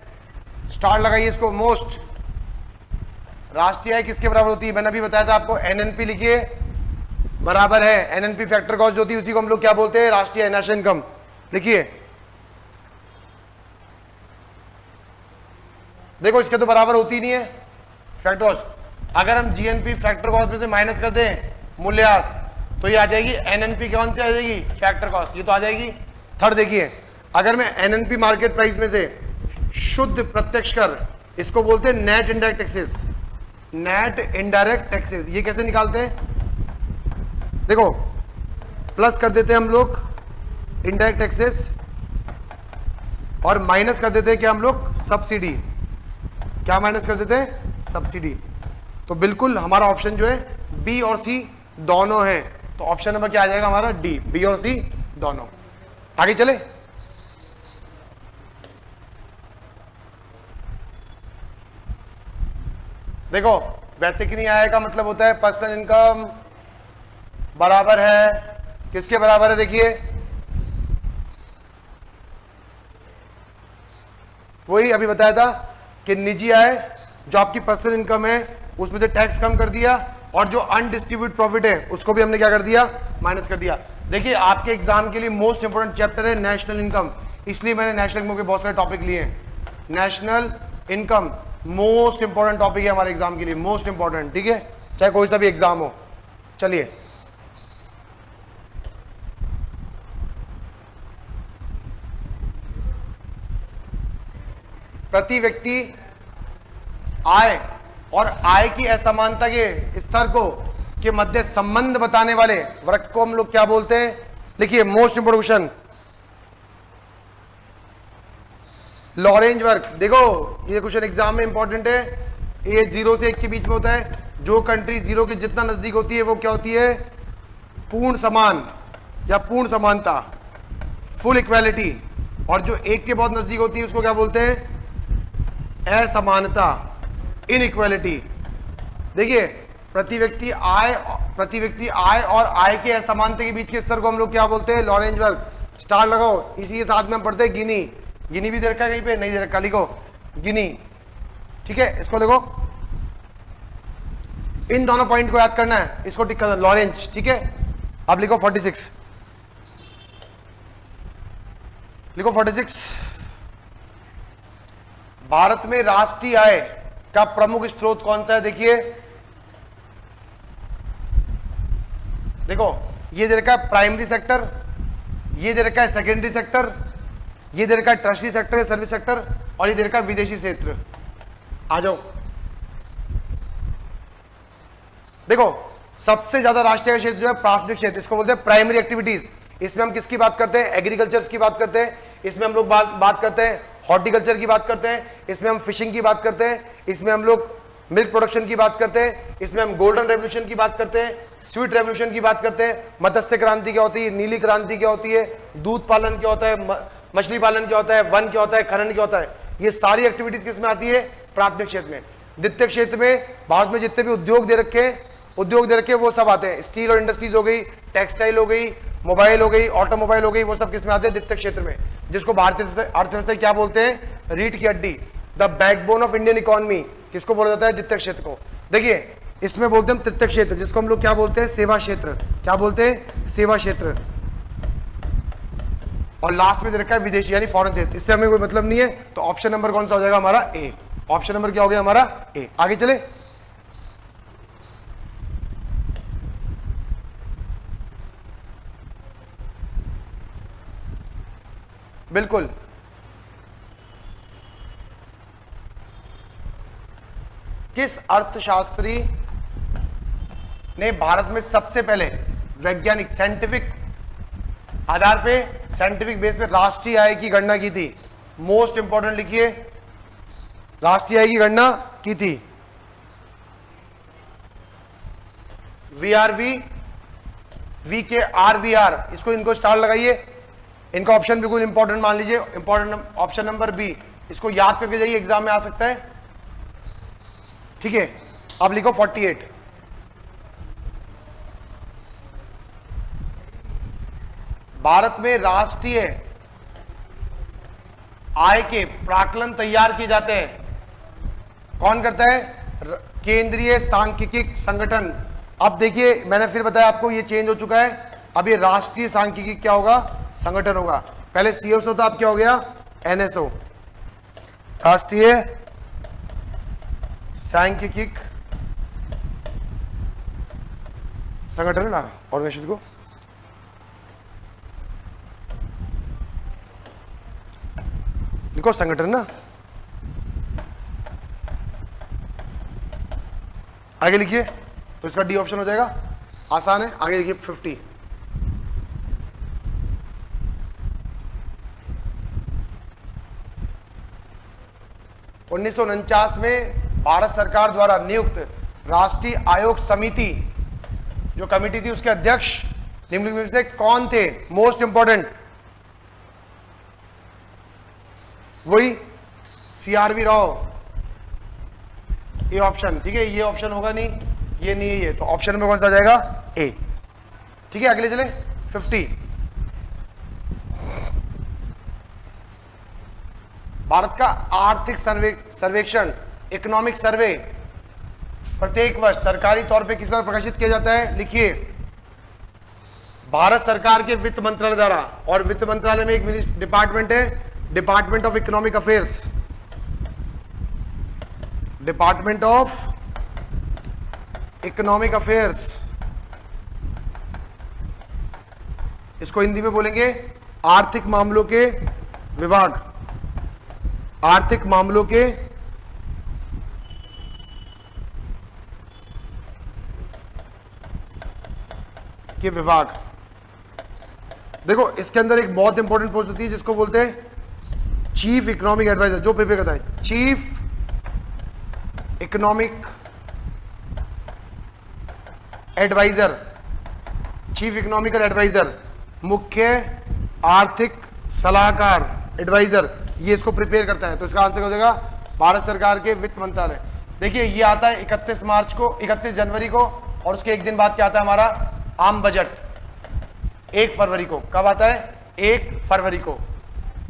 स्टार लगाइए इसको, मोस्ट। राष्ट्रीय आय किसके बराबर होती है, मैंने अभी बताया था आपको, एनएनपी लिखिए बराबर है, एनएनपी फैक्टर कॉस्ट जो होती है उसी को हम लोग क्या बोलते हैं, राष्ट्रीय आय, नेशनल इनकम। लिखिए, देखो इसके तो बराबर होती नहीं है फैक्टर कॉस्ट। अगर हम जीएनपी फैक्टर कॉस्ट में से माइनस कर दें मूल्यह्रास, तो ये आ जाएगी एनएनपी, कौन सी आ जाएगी, फैक्टर कॉस्ट, ये तो आ जाएगी थर्ड। देखिए अगर मैं एनएनपी मार्केट प्राइस में से शुद्ध प्रत्यक्ष कर, इसको बोलते हैं net indirect taxes, net indirect taxes, ये कैसे निकालते हैं, देखो प्लस कर देते हैं हम लोग इनडायरेक्ट टैक्सेस, और माइनस कर देते हैं क्या हम लोग, सब्सिडी। क्या माइनस कर देते हैं, सब्सिडी। तो बिल्कुल हमारा ऑप्शन जो है बी और सी दोनों है, तो ऑप्शन नंबर क्या आ जाएगा हमारा, डी, बी और सी दोनों। आगे चले, देखो व्यतिकनीय आय का मतलब होता है पर्सनल इनकम बराबर है किसके बराबर है, देखिए वही अभी बताया था कि निजी आय जो आपकी पर्सनल इनकम है उसमें से टैक्स कम कर दिया, और जो अनडिस्ट्रीब्यूटेड प्रॉफिट है उसको भी हमने क्या कर दिया, माइनस कर दिया। देखिए आपके एग्जाम के लिए मोस्ट इंपोर्टेंट चैप्टर है नेशनल इनकम, इसलिए मैंने नेशनल इनकम के बहुत सारे टॉपिक लिए हैं। National income most important topic है हमारे एग्जाम के लिए, मोस्ट इंपोर्टेंट, ठीक है, चाहे कोई सा भी एग्जाम हो। चलिए प्रति व्यक्ति आय और आय की असमानता के स्तर को के मध्य संबंध बताने वाले वर्ग को हम लोग क्या बोलते हैं, लिखिए मोस्ट इंपोर्टेंट क्वेश्चन, लॉरेंज वर्ग। देखो ये क्वेश्चन एग्जाम में इंपॉर्टेंट है, ये 0 से 1 के बीच में होता है। जो कंट्री 0 के जितना नजदीक होती है वो क्या होती है, पूर्ण समान या पूर्ण समानता, फुल इक्वालिटी, और जो 1 के बहुत नजदीक होती है उसको क्या बोलते हैं, असमानता, इनइक्वालिटी। देखिए प्रति व्यक्ति आय और आय के असमानता के बीच के स्तर को हम लोग क्या बोलते हैं? लॉरेंज वर्ग। स्टार लगाओ। इसी के साथ में हम पढ़ते हैं गिनी। गिनी भी दे रखा है कहीं पे? नहीं दे रखा, लिखो गिनी। ठीक है, इसको लिखो। इन दोनों पॉइंट को याद करना है, इसको टिक करना, लॉरेंज। ठीक है, अब लिखो 46, लिखो 46। भारत में राष्ट्रीय आय का प्रमुख स्रोत कौन सा है? देखिए, देखो ये दे रखा है प्राइमरी सेक्टर, ये दे रखा है सेकेंडरी सेक्टर, ये दे रखा है टर्शरी सेक्टर, सर्विस सेक्टर, और ये दे रखा है विदेशी क्षेत्र। आ जाओ, देखो सबसे ज्यादा राष्ट्रीय क्षेत्र जो है प्राथमिक क्षेत्र, इसको बोलते हैं प्राइमरी एक्टिविटीज। इसमें हम किसकी बात करते हैं? एग्रीकल्चर की बात करते हैं। इसमें हम लोग बात करते हैं हॉर्टिकल्चर की बात करते हैं। इसमें हम फिशिंग की बात करते हैं। इसमें हम लोग मिल्क प्रोडक्शन की बात करते हैं। इसमें हम गोल्डन रेवोल्यूशन की बात करते हैं, स्वीट रेवोल्यूशन की बात करते हैं, मत्स्य क्रांति क्या होती है, नीली क्रांति क्या होती है, दूध पालन क्या होता है, मछली पालन क्या होता है, वन क्या होता है, खनन क्या होता है। ये सारी एक्टिविटीज किसमें आती है? प्राथमिक क्षेत्र में। द्वितीय क्षेत्र में भारत में जितने भी उद्योग दे रखे वो सब आते हैं। स्टील और इंडस्ट्रीज हो गई, टेक्सटाइल हो गई, मोबाइल हो गई, ऑटोमोबाइल हो गई, वो सब किसमें आते हैं? द्वितीय क्षेत्र में, जिसको भारतीय अर्थव्यवस्था क्या बोलते हैं? रीढ़ की हड्डी, the backbone of Indian economy. किसको बोला जाता है? द्वितीय क्षेत्र को। देखिए इसमें बोलते हैं तृतीय क्षेत्र, जिसको हम लोग क्या बोलते हैं? सेवा क्षेत्र। क्या बोलते हैं? सेवा क्षेत्र। और लास्ट में दे रखा है विदेशी यानी फॉरेन क्षेत्र। इससे हमें कोई मतलब नहीं है, तो ऑप्शन नंबर कौन सा हो जाएगा हमारा? ए। ऑप्शन नंबर क्या हो गया हमारा? ए। आगे चले, बिल्कुल किस अर्थशास्त्री ने भारत में सबसे पहले वैज्ञानिक साइंटिफिक आधार पे, साइंटिफिक बेस पे राष्ट्रीय आय की गणना की थी? मोस्ट इंपॉर्टेंट लिखिए, राष्ट्रीय आय की गणना की थी। VRV, वी के RVR, इसको इनको स्टार लगाइए। इनका ऑप्शन बिल्कुल इंपॉर्टेंट मान लीजिए, इंपॉर्टेंट ऑप्शन नंबर बी, इसको याद करके जाइए, एग्जाम में आ सकता है। ठीक है, अब लिखो 48। भारत में राष्ट्रीय आय के प्राक्कलन तैयार किए जाते हैं, कौन करता है? केंद्रीय सांख्यिकी संगठन। अब देखिए मैंने फिर बताया आपको, ये चेंज हो चुका है। अब ये राष्ट्रीय सांख्यिकी क्या होगा? संगठन होगा। पहले CSO था, अब क्या हो गया? NSO, राष्ट्रीय सांख्यिकी संगठन है ना, ऑर्गेनाइजेशन को। लिखो संगठन ना, आगे लिखिए, तो इसका डी ऑप्शन हो जाएगा। आसान है, आगे लिखिए 50। उन्नीस में भारत सरकार द्वारा नियुक्त राष्ट्रीय आयोग समिति, जो कमेटी थी, उसके अध्यक्ष निम्नलिखित में से कौन थे? मोस्ट इंपॉर्टेंट, वही CRV राव। ये ऑप्शन, ठीक है, ये ऑप्शन होगा नहीं, ये नहीं है, ये तो ऑप्शन में कौन सा आ जाएगा? ए। ठीक है, अगले चले 50। भारत का आर्थिक सर्वेक्षण, इकोनॉमिक सर्वे, प्रत्येक वर्ष सरकारी तौर पे किस तरह प्रकाशित किया जाता है? लिखिए, भारत सरकार के वित्त मंत्रालय द्वारा, और वित्त मंत्रालय में एक डिपार्टमेंट है, department of economic affairs, department of economic affairs. इसको हिंदी में बोलेंगे आर्थिक मामलों के विभाग, आर्थिक मामलों के विभाग। देखो इसके अंदर एक बहुत इंपॉर्टेंट पोस्ट होती है जिसको बोलते हैं चीफ इकोनॉमिक एडवाइजर, जो प्रिपेयर करता है chief economic adviser, chief economical adviser, मुख्य आर्थिक सलाहकार, एडवाइजर, ये इसको प्रिपेयर करता है। तो इसका आंसर हो जाएगा भारत सरकार के वित्त मंत्रालय। देखिए ये आता है 31 मार्च को, 31 जनवरी को, और उसके एक दिन बाद क्या आता है हमारा आम बजट 1 फरवरी को। कब आता है? 1 फरवरी को।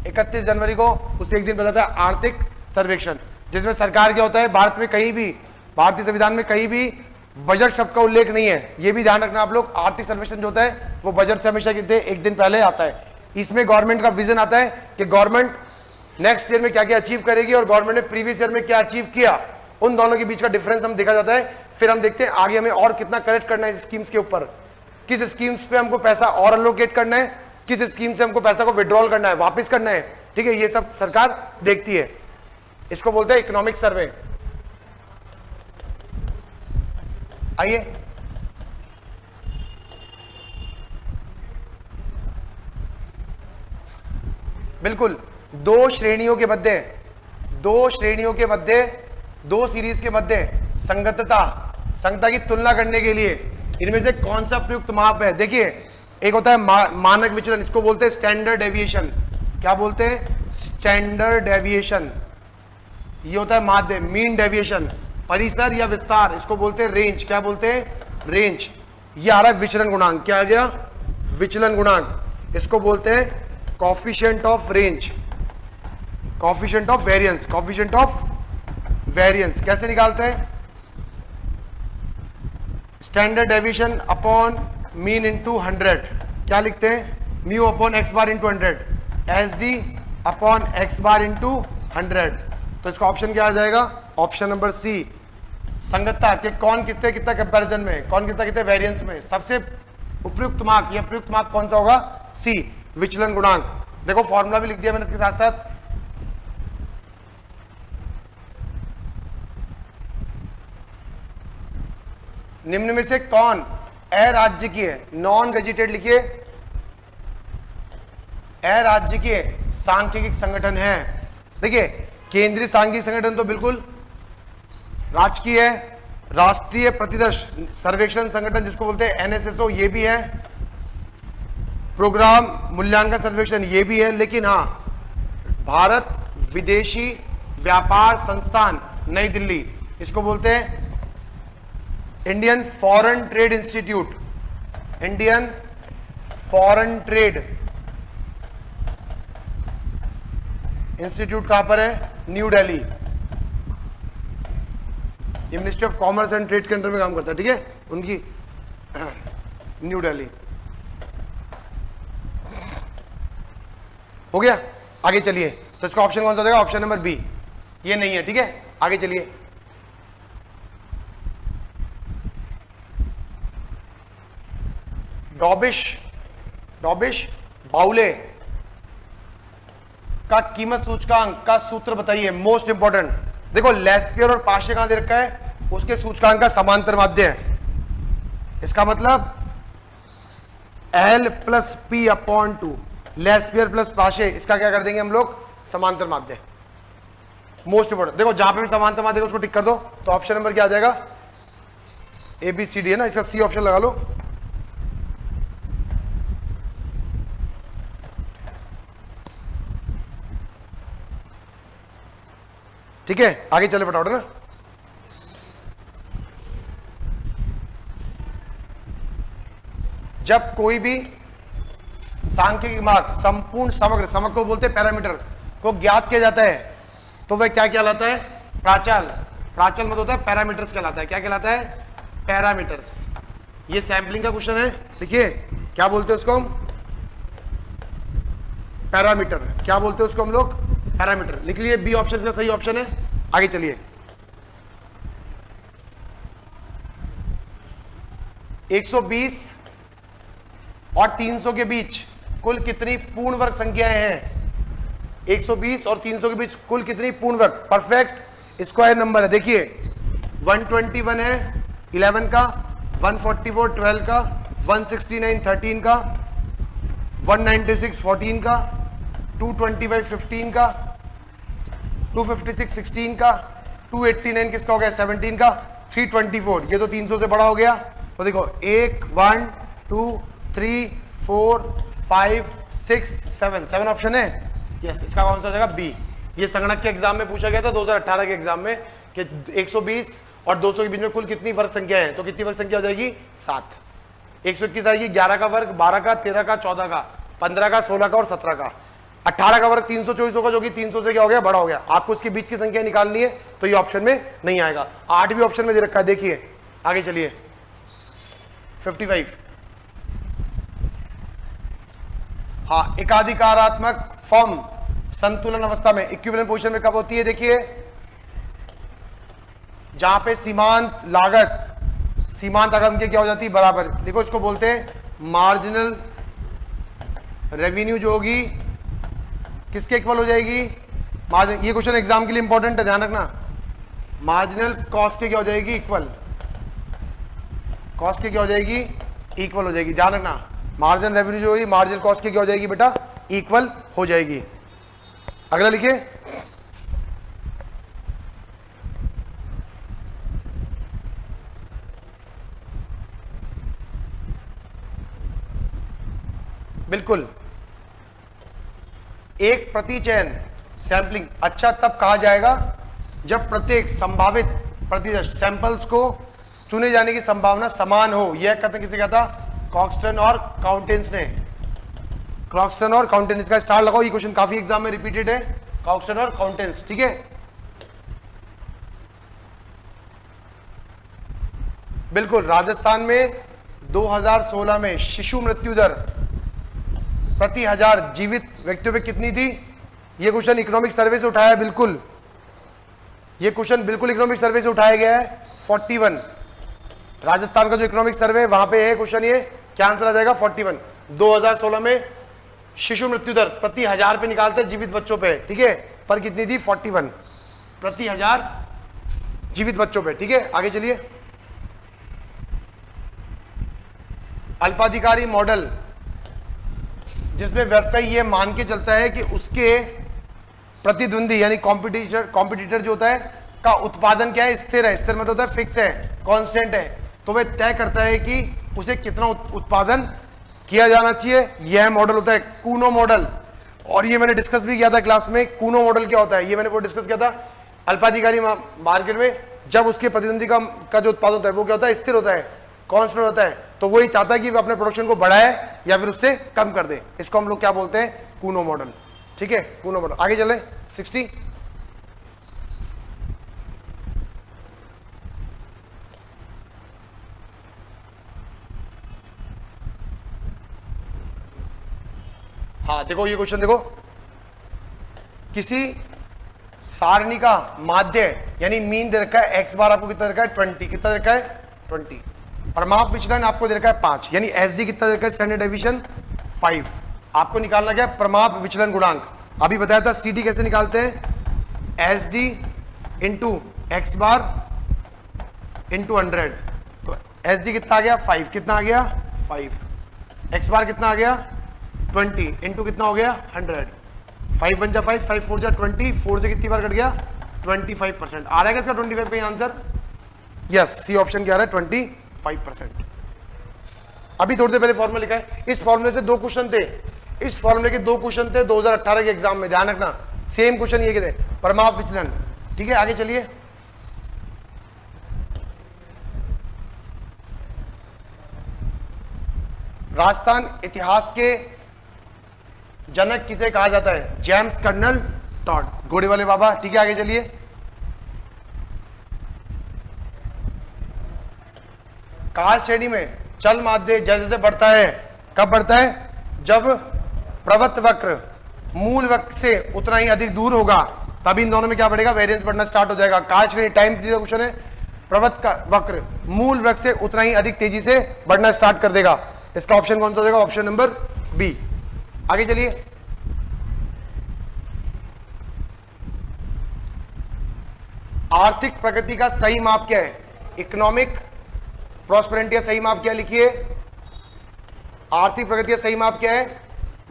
31 जनवरी को उससे एक दिन पहले आता है आर्थिक सर्वेक्षण, जिसमें सरकार क्या होता है, भारत में कहीं भी, भारतीय संविधान में कहीं भी बजट शब्द का उल्लेख नहीं है, ये भी ध्यान रखना आप लोग। आर्थिक सर्वेक्षण जो होता है वो बजट से हमेशा कितने एक दिन पहले आता है। इसमें गवर्नमेंट का विजन आता है कि गवर्नमेंट नेक्स्ट ईयर में क्या क्या अचीव करेगी और गवर्नमेंट ने प्रीवियस ईयर में क्या अचीव किया, उन दोनों के बीच का डिफरेंस हम देखा जाता है। फिर हम देखते हैं आगे हमें और कितना करेक्ट करना है इस स्कीम्स के ऊपर, किस स्कीम्स पे हमको पैसा और अलोकेट करना है, किस स्कीम से हमको पैसा को विड्रॉल करना है, वापस करना है, ठीक है, ये सब सरकार देखती है। इसको बोलते हैं इकोनॉमिक सर्वे। आइए बिल्कुल दो श्रेणियों के मध्य, दो श्रेणियों के मध्य, दो सीरीज के मध्य संगतता की तुलना करने के लिए इनमें से कौन सा प्रयुक्त माप है। देखिए एक होता है मानक विचलन, इसको बोलते हैं स्टैंडर्ड डेविएशन। क्या बोलते हैं? Standard deviation. ये होता है माध्य, मीन डेविएशन। परिसर या विस्तार, इसको बोलते हैं रेंज। क्या बोलते हैं? रेंज। ये आ रहा है विचलन गुणांक। क्या आ गया? विचलन गुणांक। इसको बोलते हैं coefficient of range, coefficient of variance, coefficient of variance. कैसे निकालते हैं? Standard deviation upon mean into 100। क्या लिखते हैं? Mu upon x bar into 100, S D upon x bar into 100। तो इसका ऑप्शन क्या आ जाएगा? Option number C. संगतता कि कौन कितने कितना कंपैरिजन में, कौन कितना कितने वेरिएंस में, सबसे उपयुक्त मार्क या प्रयुक्त मार्क कौन सा होगा? सी, विचलन गुणांक। देखो फॉर्मूला भी लिख दिया मैंने इसके साथ साथ। निम्न में से कौन अराजकीय, नॉन गजेटेड लिखिए, अराजकीय सांख्यिकी संगठन है। देखिए केंद्रीय सांख्यिकी संगठन तो बिल्कुल राजकीय है, राष्ट्रीय प्रतिदर्श सर्वेक्षण संगठन जिसको बोलते हैं एनएसएसओ ये भी है, प्रोग्राम मूल्यांकन सर्वेक्षण ये भी है। लेकिन हाँ, भारत विदेशी व्यापार संस्थान नई दिल्ली, इसको बोलते हैं Indian foreign trade institute. Indian foreign trade institute कहां पर है? न्यू दिल्ली। ये ministry of commerce and trade के अंडर में काम करता है, ठीक है, उनकी न्यू दिल्ली। हो गया? आगे चलिए। तो इसका ऑप्शन कौन सा देगा? Option number B. ये नहीं है, ठीक है, आगे चलिए। डॉबिश बाउले का कीमत सूचकांक का सूत्र बताइए। Most important. देखो लेस्पियर और पाशे कहां दे रखा है? उसके सूचकांक का समांतर माध्य है। इसका मतलब L plus P upon 2, Laspeyres plus Paasche, इसका क्या कर देंगे हम लोग? समांतर माध्य। Most important. देखो जहां पे भी समांतर माध्य उसको टिक कर दो। तो ऑप्शन नंबर क्या आ जाएगा? ए बी सी डी है ना, इसका सी ऑप्शन लगा लो। ठीक है, आगे चले फटाफट ना। जब कोई भी सांख्यिकी मार्ग संपूर्ण समग्र, समग्र को बोलते हैं पैरामीटर, को ज्ञात किया जाता है तो वह क्या कहलाता है? प्राचल। प्राचल मतलब होता है पैरामीटर्स कहलाता है। क्या कहलाता है? पैरामीटर्स। ये सैंपलिंग का क्वेश्चन है। देखिए क्या बोलते हैं उसको हम? पैरामीटर। क्या बोलते हैं उसको हम लोग? पैरामीटर। लिख लिए, बी ऑप्शन का सही ऑप्शन है। आगे चलिए। 120 और 300 के बीच कुल कितनी पूर्ण वर्ग संख्याएं हैं? 120 और 300 के बीच कुल कितनी पूर्ण वर्ग, परफेक्ट स्क्वायर नंबर है। देखिए 121 है 11 का, 144 12 का, 169 13 का, 196 14 का, 225 15 का, 256 16 का, 289 किसका हो गया? 17 का, 324 ये तो 300 से बड़ा हो गया। तो देखो 1 1 2 3 4 5 6 7 ऑप्शन है। यस, इसका कौन सा हो जाएगा? बी। ये संगणक के एग्जाम में पूछा गया था 2018 के एग्जाम में कि 120 और 200 के बीच में कुल कितनी वर्ग संख्या है, तो कितनी वर्ग संख्या हो जाएगी 7। 121 आएगी 11 का वर्ग, 12 का, 13 का, 14 का, 15 का, 16 का और 17 का। 18 का वर्ग 324 होगा, जो कि 300 से क्या हो गया, बड़ा हो गया। आपको इसके बीच की संख्या निकालनी है तो ये ऑप्शन में नहीं आएगा। 8 भी ऑप्शन में दे रखा है, देखिए आगे चलिए। 55, हाँ, एकाधिकारात्मक फॉर्म संतुलन अवस्था में, इक्विवेलेंट पोजीशन में कब होती है, देखिए जहां पे सीमांत लागत क्या हो जाती है, बराबर। देखो इसको बोलते हैं मार्जिनल रेवेन्यू, जो होगी किसके इक्वल हो जाएगी, मार्जिन, ये क्वेश्चन एग्जाम के लिए इंपॉर्टेंट है, ध्यान रखना। मार्जिनल कॉस्ट के क्या हो जाएगी, इक्वल, कॉस्ट के क्या हो जाएगी, इक्वल हो जाएगी, ध्यान रखना। मार्जिनल रेवेन्यू जो होगी मार्जिनल कॉस्ट के क्या हो जाएगी बेटा, इक्वल हो जाएगी। अगला लिखिए, बिल्कुल, एक प्रति चयन सैंपलिंग अच्छा तब कहा जाएगा जब प्रत्येक संभावित प्रतिशत सैंपल्स को चुने जाने की संभावना समान हो। यह कथन किसे कहता, क्रॉक्सटन और काउंटेंस ने। क्रॉक्सटन और काउंटेंस का स्टार लगाओ, ये क्वेश्चन काफी एग्जाम में रिपीटेड है, क्रॉक्सटन और काउंटेंस, ठीक है। बिल्कुल, राजस्थान में 2016 में शिशु मृत्यु दर प्रति 1000 जीवित व्यक्तियों पे कितनी थी, ये क्वेश्चन इकोनॉमिक सर्वे से उठाया है, बिल्कुल ये क्वेश्चन बिल्कुल इकोनॉमिक सर्वे से उठाया गया है। 41 राजस्थान का जो इकोनॉमिक सर्वे वहां पे है क्वेश्चन, ये क्या आंसर आ जाएगा, 41। 2016 में शिशु मृत्यु दर प्रति 1000 पे निकालते हैं जीवित बच्चों पे, ठीक है, पर कितनी थी, 41 प्रति 1000 जीवित बच्चों पे, ठीक है। आगे चलिए, अल्पाधिकारी मॉडल, जिसमें व्यवसायी ये मान के चलता है कि उसके प्रतिद्वंदी यानी कॉम्पिटिटर जो होता है का उत्पादन क्या है, स्थिर है, स्थिर मतलब होता है फिक्स है, कांस्टेंट है, तो वह तय करता है कि उसे कितना उत्पादन किया जाना चाहिए। यह मॉडल होता है कूनो मॉडल, और ये मैंने डिस्कस भी किया था क्लास में। कूनो मॉडल क्या होता है, ये मैंने वो डिस्कस किया था। अल्पाधिकारी मार्केट में जब उसके प्रतिद्वंदी का जो उत्पादन होता है वो क्या होता है, स्थिर होता है, कांस्टेंट होता है, तो वही चाहता है कि वो अपने प्रोडक्शन को बढ़ाए या फिर उससे कम कर दे। इसको हम लोग क्या बोलते हैं, कूनो मॉडल, ठीक है, कूनो मॉडल। आगे चले, 60, हाँ देखो ये क्वेश्चन देखो, किसी सारणी का माध्य यानी मीन दे रखा है, x बार आपको कितना दे रखा है, 20, कितना दे रखा है, 20, और माप विचलन आपको दे रखा है 5, यानी एसडी कितना दे रखा है, स्टैंडर्ड डेविएशन 5। आपको निकालना क्या है, प्रमाप विचलन गुणांक। अभी बताया था सीडी कैसे निकालते हैं, SD into x bar into 100, तो एसडी कितना आ गया 5, कितना आ गया 5, एक्स बार कितना आ गया 20 इंटू कितना हो गया 100, 5 बन जा 5, 5 4 जा 20, 4 से कितनी बार कट गया 25%। आ रहा है इसका 25 पे आंसर, यस सी ऑप्शन क्या आ रहा है 25%। अभी थोड़ी देर पहले फॉर्मूला लिखा है, इस फॉर्मूले से 2 क्वेश्चन थे, इस फॉर्मूले के 2 क्वेश्चन थे 2018 के एग्जाम में, ध्यान रखना सेम क्वेश्चन ये के थे, प्रमाप विचलन, ठीक है। आगे चलिए, राजस्थान इतिहास के जनक किसे कहा जाता है, जेम्स कर्नल टॉड, घोड़े वाले बाबा, ठीक है। आगे चलिए, काल श्रेणी में चल माध्य जैसे जैसे बढ़ता है, कब बढ़ता है, जब प्रवृत्त वक्र मूल वक्र से उतना ही अधिक दूर होगा, तभी इन दोनों में क्या बढ़ेगा, वेरिएंस बढ़ना स्टार्ट हो जाएगा। काल श्रेणी टाइम्स दिया क्वेश्चन है, प्रवृत्त का वक्र मूल वक्र से उतना ही अधिक तेजी से बढ़ना स्टार्ट कर देगा। इसका ऑप्शन कौन सा हो जाएगा, ऑप्शन नंबर बी। आगे चलिए, आर्थिक प्रगति का सही माप क्या है, इकोनॉमिक प्रॉस्पेरिटी का सही माप क्या, लिखिए आर्थिक प्रगति का सही माप क्या है,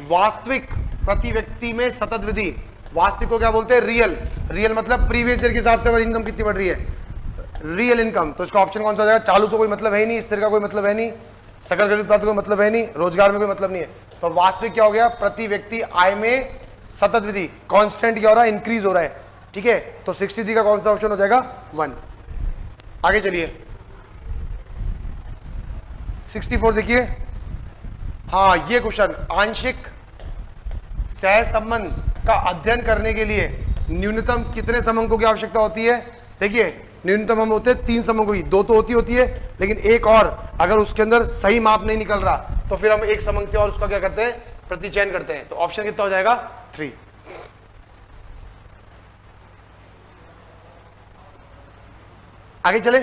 वास्तविक प्रति व्यक्ति में सतत वृद्धि। वास्तविक को क्या बोलते हैं, रियल, रियल मतलब प्रीवियस ईयर के हिसाब से इनकम कितनी बढ़ रही है, रियल इनकम। तो इसका ऑप्शन कौन सा हो जाएगा, चालू तो कोई मतलब है ही नहीं, स्थिर का कोई मतलब है नहीं, सकल घरेलू उत्पाद का कोई मतलब है नहीं, रोजगार में कोई मतलब नहीं है, तो वास्तविक क्या हो गया, प्रति व्यक्ति आय में सतत वृद्धि, कांस्टेंट क्या हो रहा है, इंक्रीज हो रहा है, ठीक है, तो 63 का कौन सा ऑप्शन हो जाएगा 1। आगे चलिए 64 देखिए। हाँ, ये क्वेश्चन, आंशिक सहसंबंध का अध्ययन करने के लिए न्यूनतम कितने समंकों की आवश्यकता होती है? देखिए न्यूनतम हम होते हैं 3 समंकों की, 2 तो होती है, लेकिन एक और अगर उसके अंदर सही माप नहीं निकल रहा तो फिर हम एक समंक से और उसका क्या करते हैं, प्रतिचयन करते हैं। तो ऑप्शन कितना हो जाएगा 3। आगे चले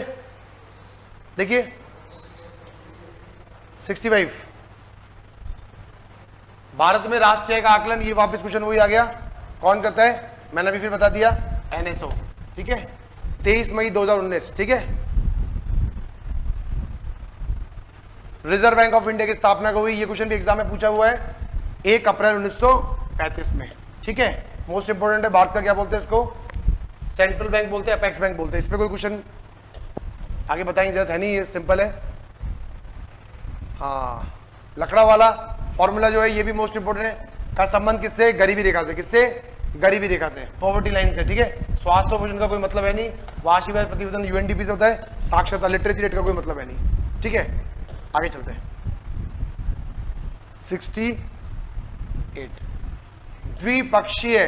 देखिए 65, भारत में राष्ट्रीय का आकलन, ये वापस क्वेश्चन वही आ गया, कौन करता है? मैंने अभी फिर बता दिया, एनएसओ। ठीक है, 23 मई 2019। ठीक है, रिजर्व बैंक ऑफ इंडिया की स्थापना कब हुई? ये क्वेश्चन भी एग्जाम में पूछा हुआ है, 1 अप्रैल 1935 में। ठीक है, मोस्ट इंपोर्टेंट है। भारत का क्या बोलते हैं इसको? सेंट्रल बैंक बोलते हैं, अपेक्स बैंक बोलते हैं। इस पर कोई क्वेश्चन आगे बताएंगे जरूरत है नहीं, ये सिंपल है। हाँ, लकड़ा वाला फॉर्मूला जो है ये भी मोस्ट इंपोर्टेंट है, का संबंध किससे? गरीबी रेखा से। किससे? गरीबी रेखा से, पॉवर्टी लाइन से। ठीक है, स्वास्थ्य पोषण का कोई मतलब है नहीं, वार्षिक आय प्रतिवेदन यूएनडीपी से होता है, साक्षरता लिटरेसी रेट का कोई मतलब है नहीं। ठीक है, आगे चलते हैं 68, द्विपक्षीय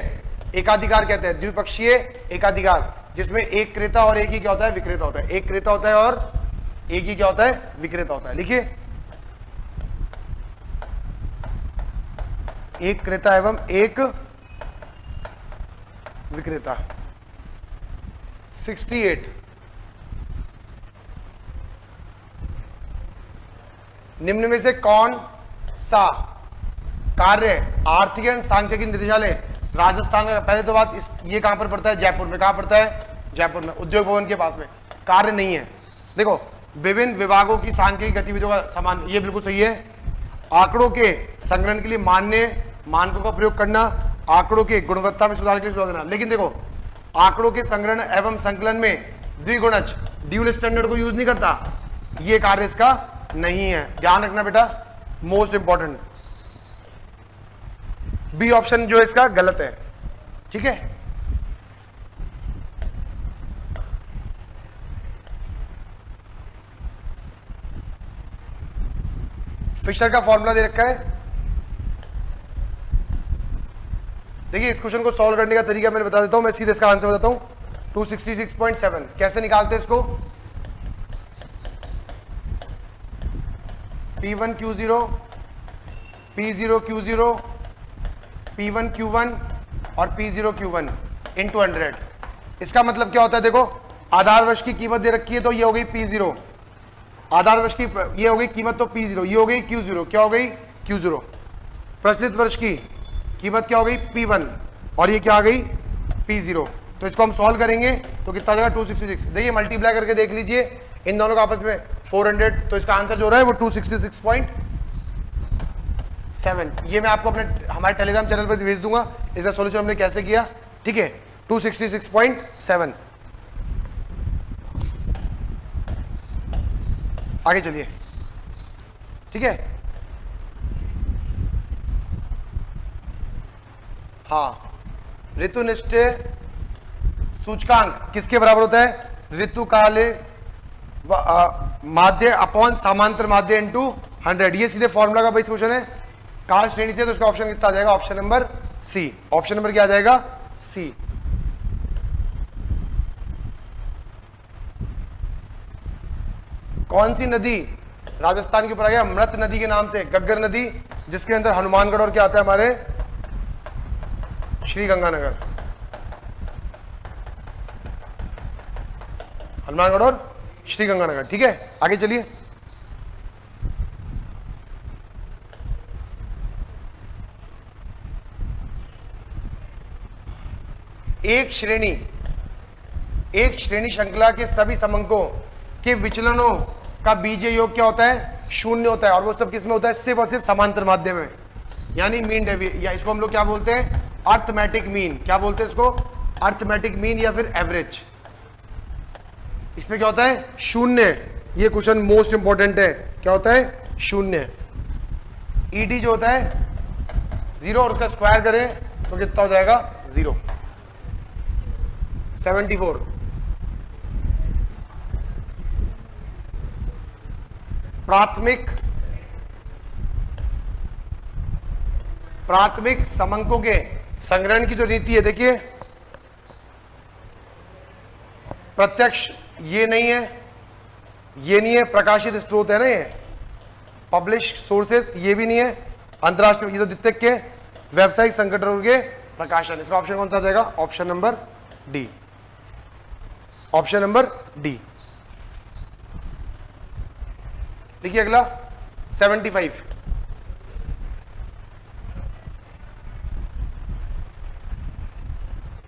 एकाधिकार कहते हैं, द्विपक्षीय एकाधिकार, जिसमें एक क्रेता और एक ही क्या होता है? विक्रेता होता है। एक क्रेता होता है और एक ही क्या होता है? विक्रेता होता है। लिखिए, एक क्रेता एवं एक विक्रेता। 68, निम्न में से कौन सा कार्य आर्थिक एवं सांख्यिकी निदेशालय राजस्थान का, पहले तो बात ये कहां पर पड़ता है? जयपुर में। कहां पड़ता है? जयपुर में, उद्योग भवन के पास में। कार्य नहीं है। देखो, विभिन्न विभागों की सांख्यिकी गतिविधियों का समान, ये बिल्कुल सही है। आंकड़ों के संग्रहण के लिए मान्य मानकों का प्रयोग करना, आंकड़ों के गुणवत्ता में सुधार के लिए सुधार देना। लेकिन देखो, आंकड़ों के संग्रहण एवं संकलन में द्विगुणज ड्यूल स्टैंडर्ड को यूज नहीं करता, ये कार्य इसका नहीं है। ध्यान रखना बेटा, मोस्ट इंपॉर्टेंट। बी ऑप्शन जो है इसका गलत है। ठीक है, फिशर का फॉर्मूला दे रखा है। देखिए, इस क्वेश्चन को सॉल्व करने का तरीका मैंने बता देता हूं, मैं सीधे इसका आंसर बताता हूं। 266.7 कैसे निकालते हैं इसको? P1 Q0, P0 Q0, P1 Q1 और P0 Q1 इंटू 100। इसका मतलब क्या होता है? देखो, आधार वर्ष की कीमत दे रखी है तो ये हो गई P0, आधार वर्ष की ये हो गई कीमत तो P0, ये हो गई Q0, क्या हो गई? Q0। प्रचलित वर्ष की कीमत क्या हो गई? P1, और ये क्या आ गई? P0। तो इसको हम सॉल्व करेंगे तो कितना आ जाएगा? 266। देखिए, मल्टीप्लाई करके देख लीजिए इन दोनों का आपस में 400, तो इसका आंसर जो हो रहा है वो 266.7। ये मैं आपको अपने हमारे टेलीग्राम चैनल पर भेज दूंगा, इसका सॉल्यूशन हमने कैसे किया। ठीक है, 266.7। आगे चलिए। ठीक है, हाँ, ऋतुनिष्ठ सूचकांक किसके बराबर होता है? ऋतुकाले माध्य अपॉन समांतर माध्य इंटू 100। ये सीधे फॉर्मूला का बेस क्वेश्चन है, काल श्रेणी से, तो इसका ऑप्शन कितना आ जाएगा? Option number C. Option number क्या आ जाएगा? सी। कौन सी नदी राजस्थान के ऊपर आ गया? मृत नदी के नाम से, गग्गर नदी, जिसके अंदर हनुमानगढ़ और क्या आता है हमारे? श्री गंगानगर। हनुमानगढ़ और श्री गंगानगर। ठीक है, आगे चलिए। एक श्रेणी श्रृंखला के सभी समंकों के विचलनों का बीजीय योग क्या होता है? 0 होता है, और वो सब किसमें होता है? सिर्फ और सिर्फ समांतर माध्य में, यानी मीन डेविएशन, या इसको हम लोग क्या बोलते हैं? Arithmetic mean. क्या बोलते हैं इसको? अर्थमेटिक मीन या फिर एवरेज। इसमें क्या होता है? 0। ये क्वेश्चन मोस्ट इंपॉर्टेंट है। क्या होता है? 0। ईडी जो होता है 0 और उसका स्क्वायर करें तो कितना हो जाएगा? 0। 74। प्राथमिक समंकों के संग्रहण की जो रीति है, देखिए प्रत्यक्ष ये नहीं है, ये नहीं है, प्रकाशित स्रोत है ना, ये पब्लिश सोर्सेस ये भी नहीं है, अंतरराष्ट्रीय ये तो द्वितीयक के व्यावसायिक संगठनों के प्रकाशन। इसका ऑप्शन कौन सा जाएगा? Option number D, option number D. देखिए अगला 75।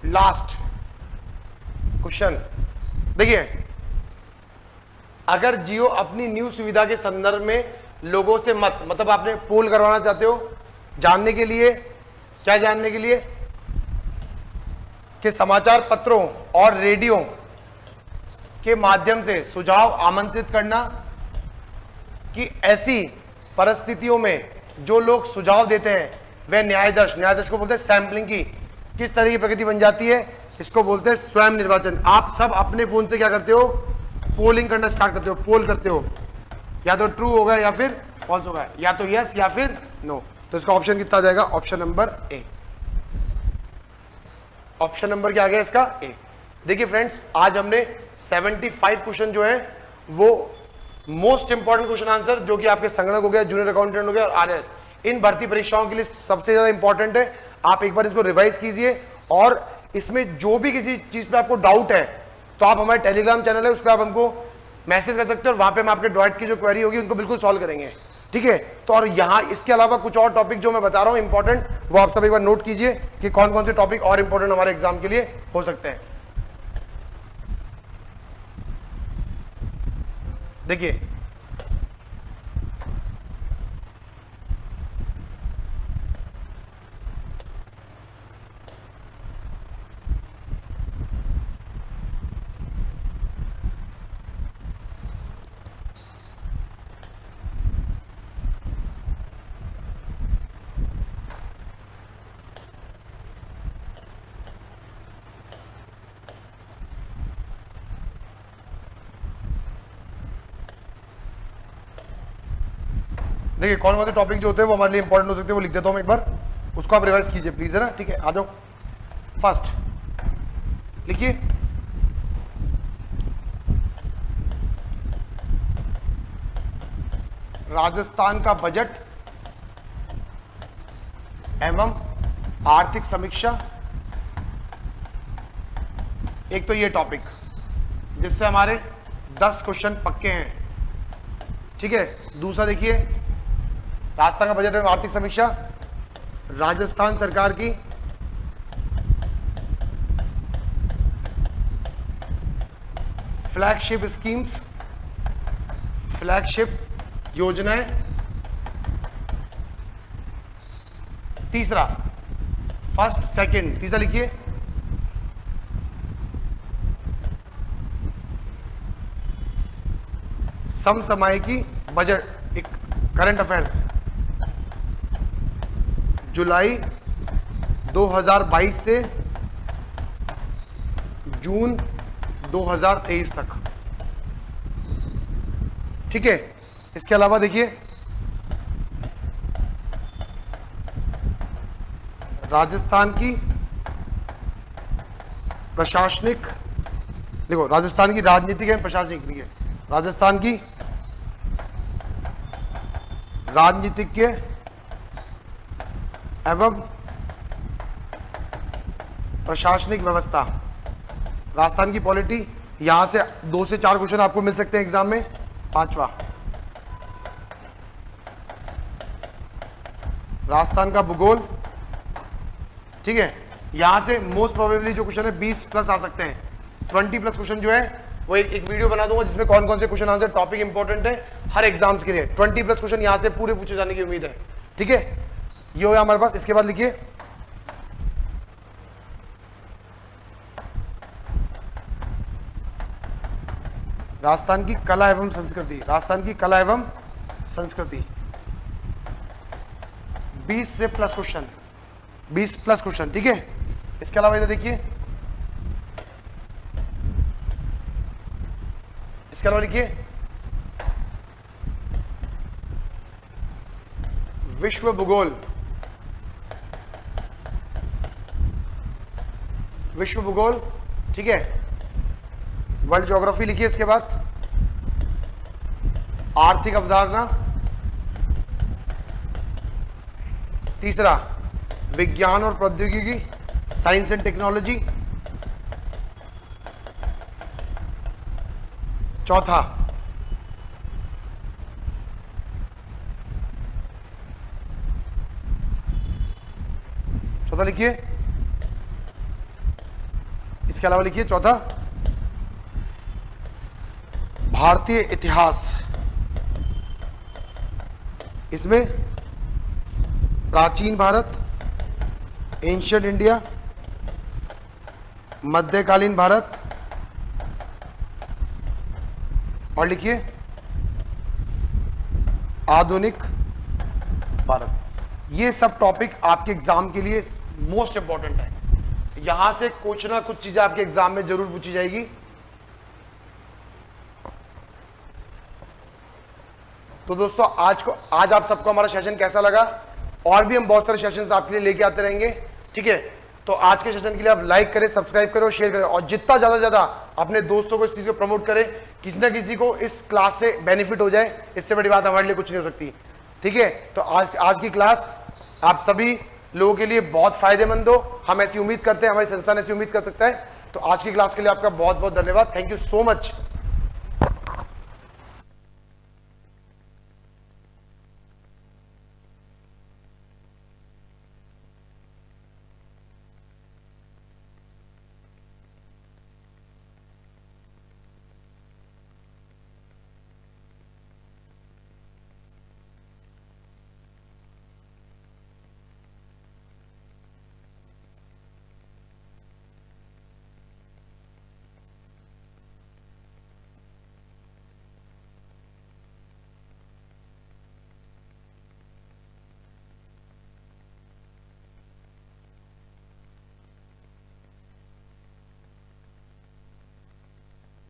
लास्ट क्वेश्चन देखिए, अगर जियो अपनी न्यूज सुविधा के संदर्भ में लोगों से मतलब आपने पोल करवाना चाहते हो, जानने के लिए, क्या जानने के लिए कि समाचार पत्रों और रेडियो के माध्यम से सुझाव आमंत्रित करना कि ऐसी परिस्थितियों में जो लोग सुझाव देते हैं वह न्यायाधीश को बोलते हैं सैंपलिंग की किस तरह की प्रकृति बन जाती है, इसको बोलते हैं स्वयं निर्वाचन। आप सब अपने फोन से क्या करते हो? पोलिंग करना स्टार्ट करते हो, पोल करते हो, या तो ट्रू होगा या फिर फॉल्स होगा, या तो यस या फिर नो। तो इसका ऑप्शन कितना जाएगा? Option number A. Option number क्या आ गया इसका? ए। देखिए फ्रेंड्स, आज हमने 75 क्वेश्चन जो है वो मोस्ट इंपॉर्टेंट क्वेश्चन आंसर जो कि आपके संगणक हो गया, जूनियर अकाउंटेंट हो गया और आरएस, इन भर्ती परीक्षाओं के लिए सबसे ज्यादा इंपॉर्टेंट है। आप एक बार इसको रिवाइज कीजिए और इसमें जो भी किसी चीज पे आपको डाउट है तो आप हमारे टेलीग्राम चैनल है उस पर आप हमको मैसेज कर सकते हो और वहां पे हम आपके डॉट की जो क्वेरी होगी उनको बिल्कुल सॉल्व करेंगे, ठीक है। तो और यहाँ इसके अलावा कुछ और टॉपिक जो मैं बता रहा हूँ इंपॉर्टेंट, वो आप सब एक बार नोट कीजिए कि कौन कौन से टॉपिक और इंपॉर्टेंट हमारे एग्जाम के लिए हो सकते हैं। देखिए देखिए कौन कौन से टॉपिक जो होते हैं वो हमारे लिए इंपॉर्टेंट हो सकते हैं, वो लिख देता हूं एक बार, उसको आप रिवाइज कीजिए प्लीज, है ना, ठीक है। आ जाओ, फर्स्ट लिखिए राजस्थान का बजट एवं आर्थिक समीक्षा। एक तो ये टॉपिक जिससे हमारे 10 क्वेश्चन पक्के हैं, ठीक है। दूसरा देखिए राजस्थान का बजट एवं आर्थिक समीक्षा, राजस्थान सरकार की फ्लैगशिप स्कीम्स, फ्लैगशिप योजनाएं। तीसरा फर्स्ट सेकंड, तीसरा लिखिए समसामयिकी बजट, एक करंट अफेयर्स जुलाई 2022 से जून 2023 तक, ठीक है। इसके अलावा देखिए राजस्थान की प्रशासनिक, देखो राजस्थान की राजनीतिक है प्रशासनिक नहीं है, राजस्थान की राजनीतिक एवं प्रशासनिक व्यवस्था, राजस्थान की पॉलिटी। यहां से 2 से 4 क्वेश्चन आपको मिल सकते हैं एग्जाम में। पांचवा राजस्थान का भूगोल, ठीक है। यहां से मोस्ट प्रोबेबली जो क्वेश्चन है 20 प्लस आ सकते हैं, 20 प्लस क्वेश्चन जो है वो एक वीडियो बना दूंगा जिसमें कौन कौन से क्वेश्चन आंसर टॉपिक इंपॉर्टेंट है हर एग्जाम्स के लिए। 20 प्लस क्वेश्चन यहां से पूरे पूछे जाने की उम्मीद है, ठीक है। ये हो गया हमारे पास। इसके बाद लिखिए राजस्थान की कला एवं संस्कृति, राजस्थान की कला एवं संस्कृति 20 से प्लस क्वेश्चन, 20 प्लस क्वेश्चन, ठीक है। इसके अलावा इधर देखिए इसके अलावा लिखिए विश्व भूगोल, विश्व भूगोल, ठीक है। वर्ल्ड ज्योग्राफी लिखिए। इसके बाद आर्थिक अवधारणा, तीसरा विज्ञान और प्रौद्योगिकी, साइंस एंड टेक्नोलॉजी, चौथा लिखिए। इसके अलावा लिखिए चौथा भारतीय इतिहास। इसमें प्राचीन भारत, एंशियंट इंडिया, मध्यकालीन भारत, और लिखिए आधुनिक भारत। ये सब टॉपिक आपके एग्जाम के लिए मोस्ट इंपॉर्टेंट है। यहां से कुछ ना कुछ चीजें आपके एग्जाम में जरूर पूछी जाएगी। तो दोस्तों आज आप सबको हमारा सेशन कैसा लगा? और भी हम बहुत सारे सेशंस आपके लिए लेके आते रहेंगे, ठीक है। तो आज के सेशन के लिए आप लाइक करें, सब्सक्राइब करें और शेयर करें, और जितना ज्यादा अपने दोस्तों को इस चीज को प्रमोट करें, किसी ना किसी को इस क्लास से बेनिफिट हो जाए। इससे बड़ी बात हमारे लिए कुछ नहीं हो सकती, ठीक है। तो आज की क्लास आप सभी लोगों के लिए बहुत फायदेमंद हो, हम ऐसी उम्मीद करते हैं, हमारी संस्थान ऐसी उम्मीद कर सकता है। तो आज की क्लास के लिए आपका बहुत बहुत धन्यवाद। Thank you so much.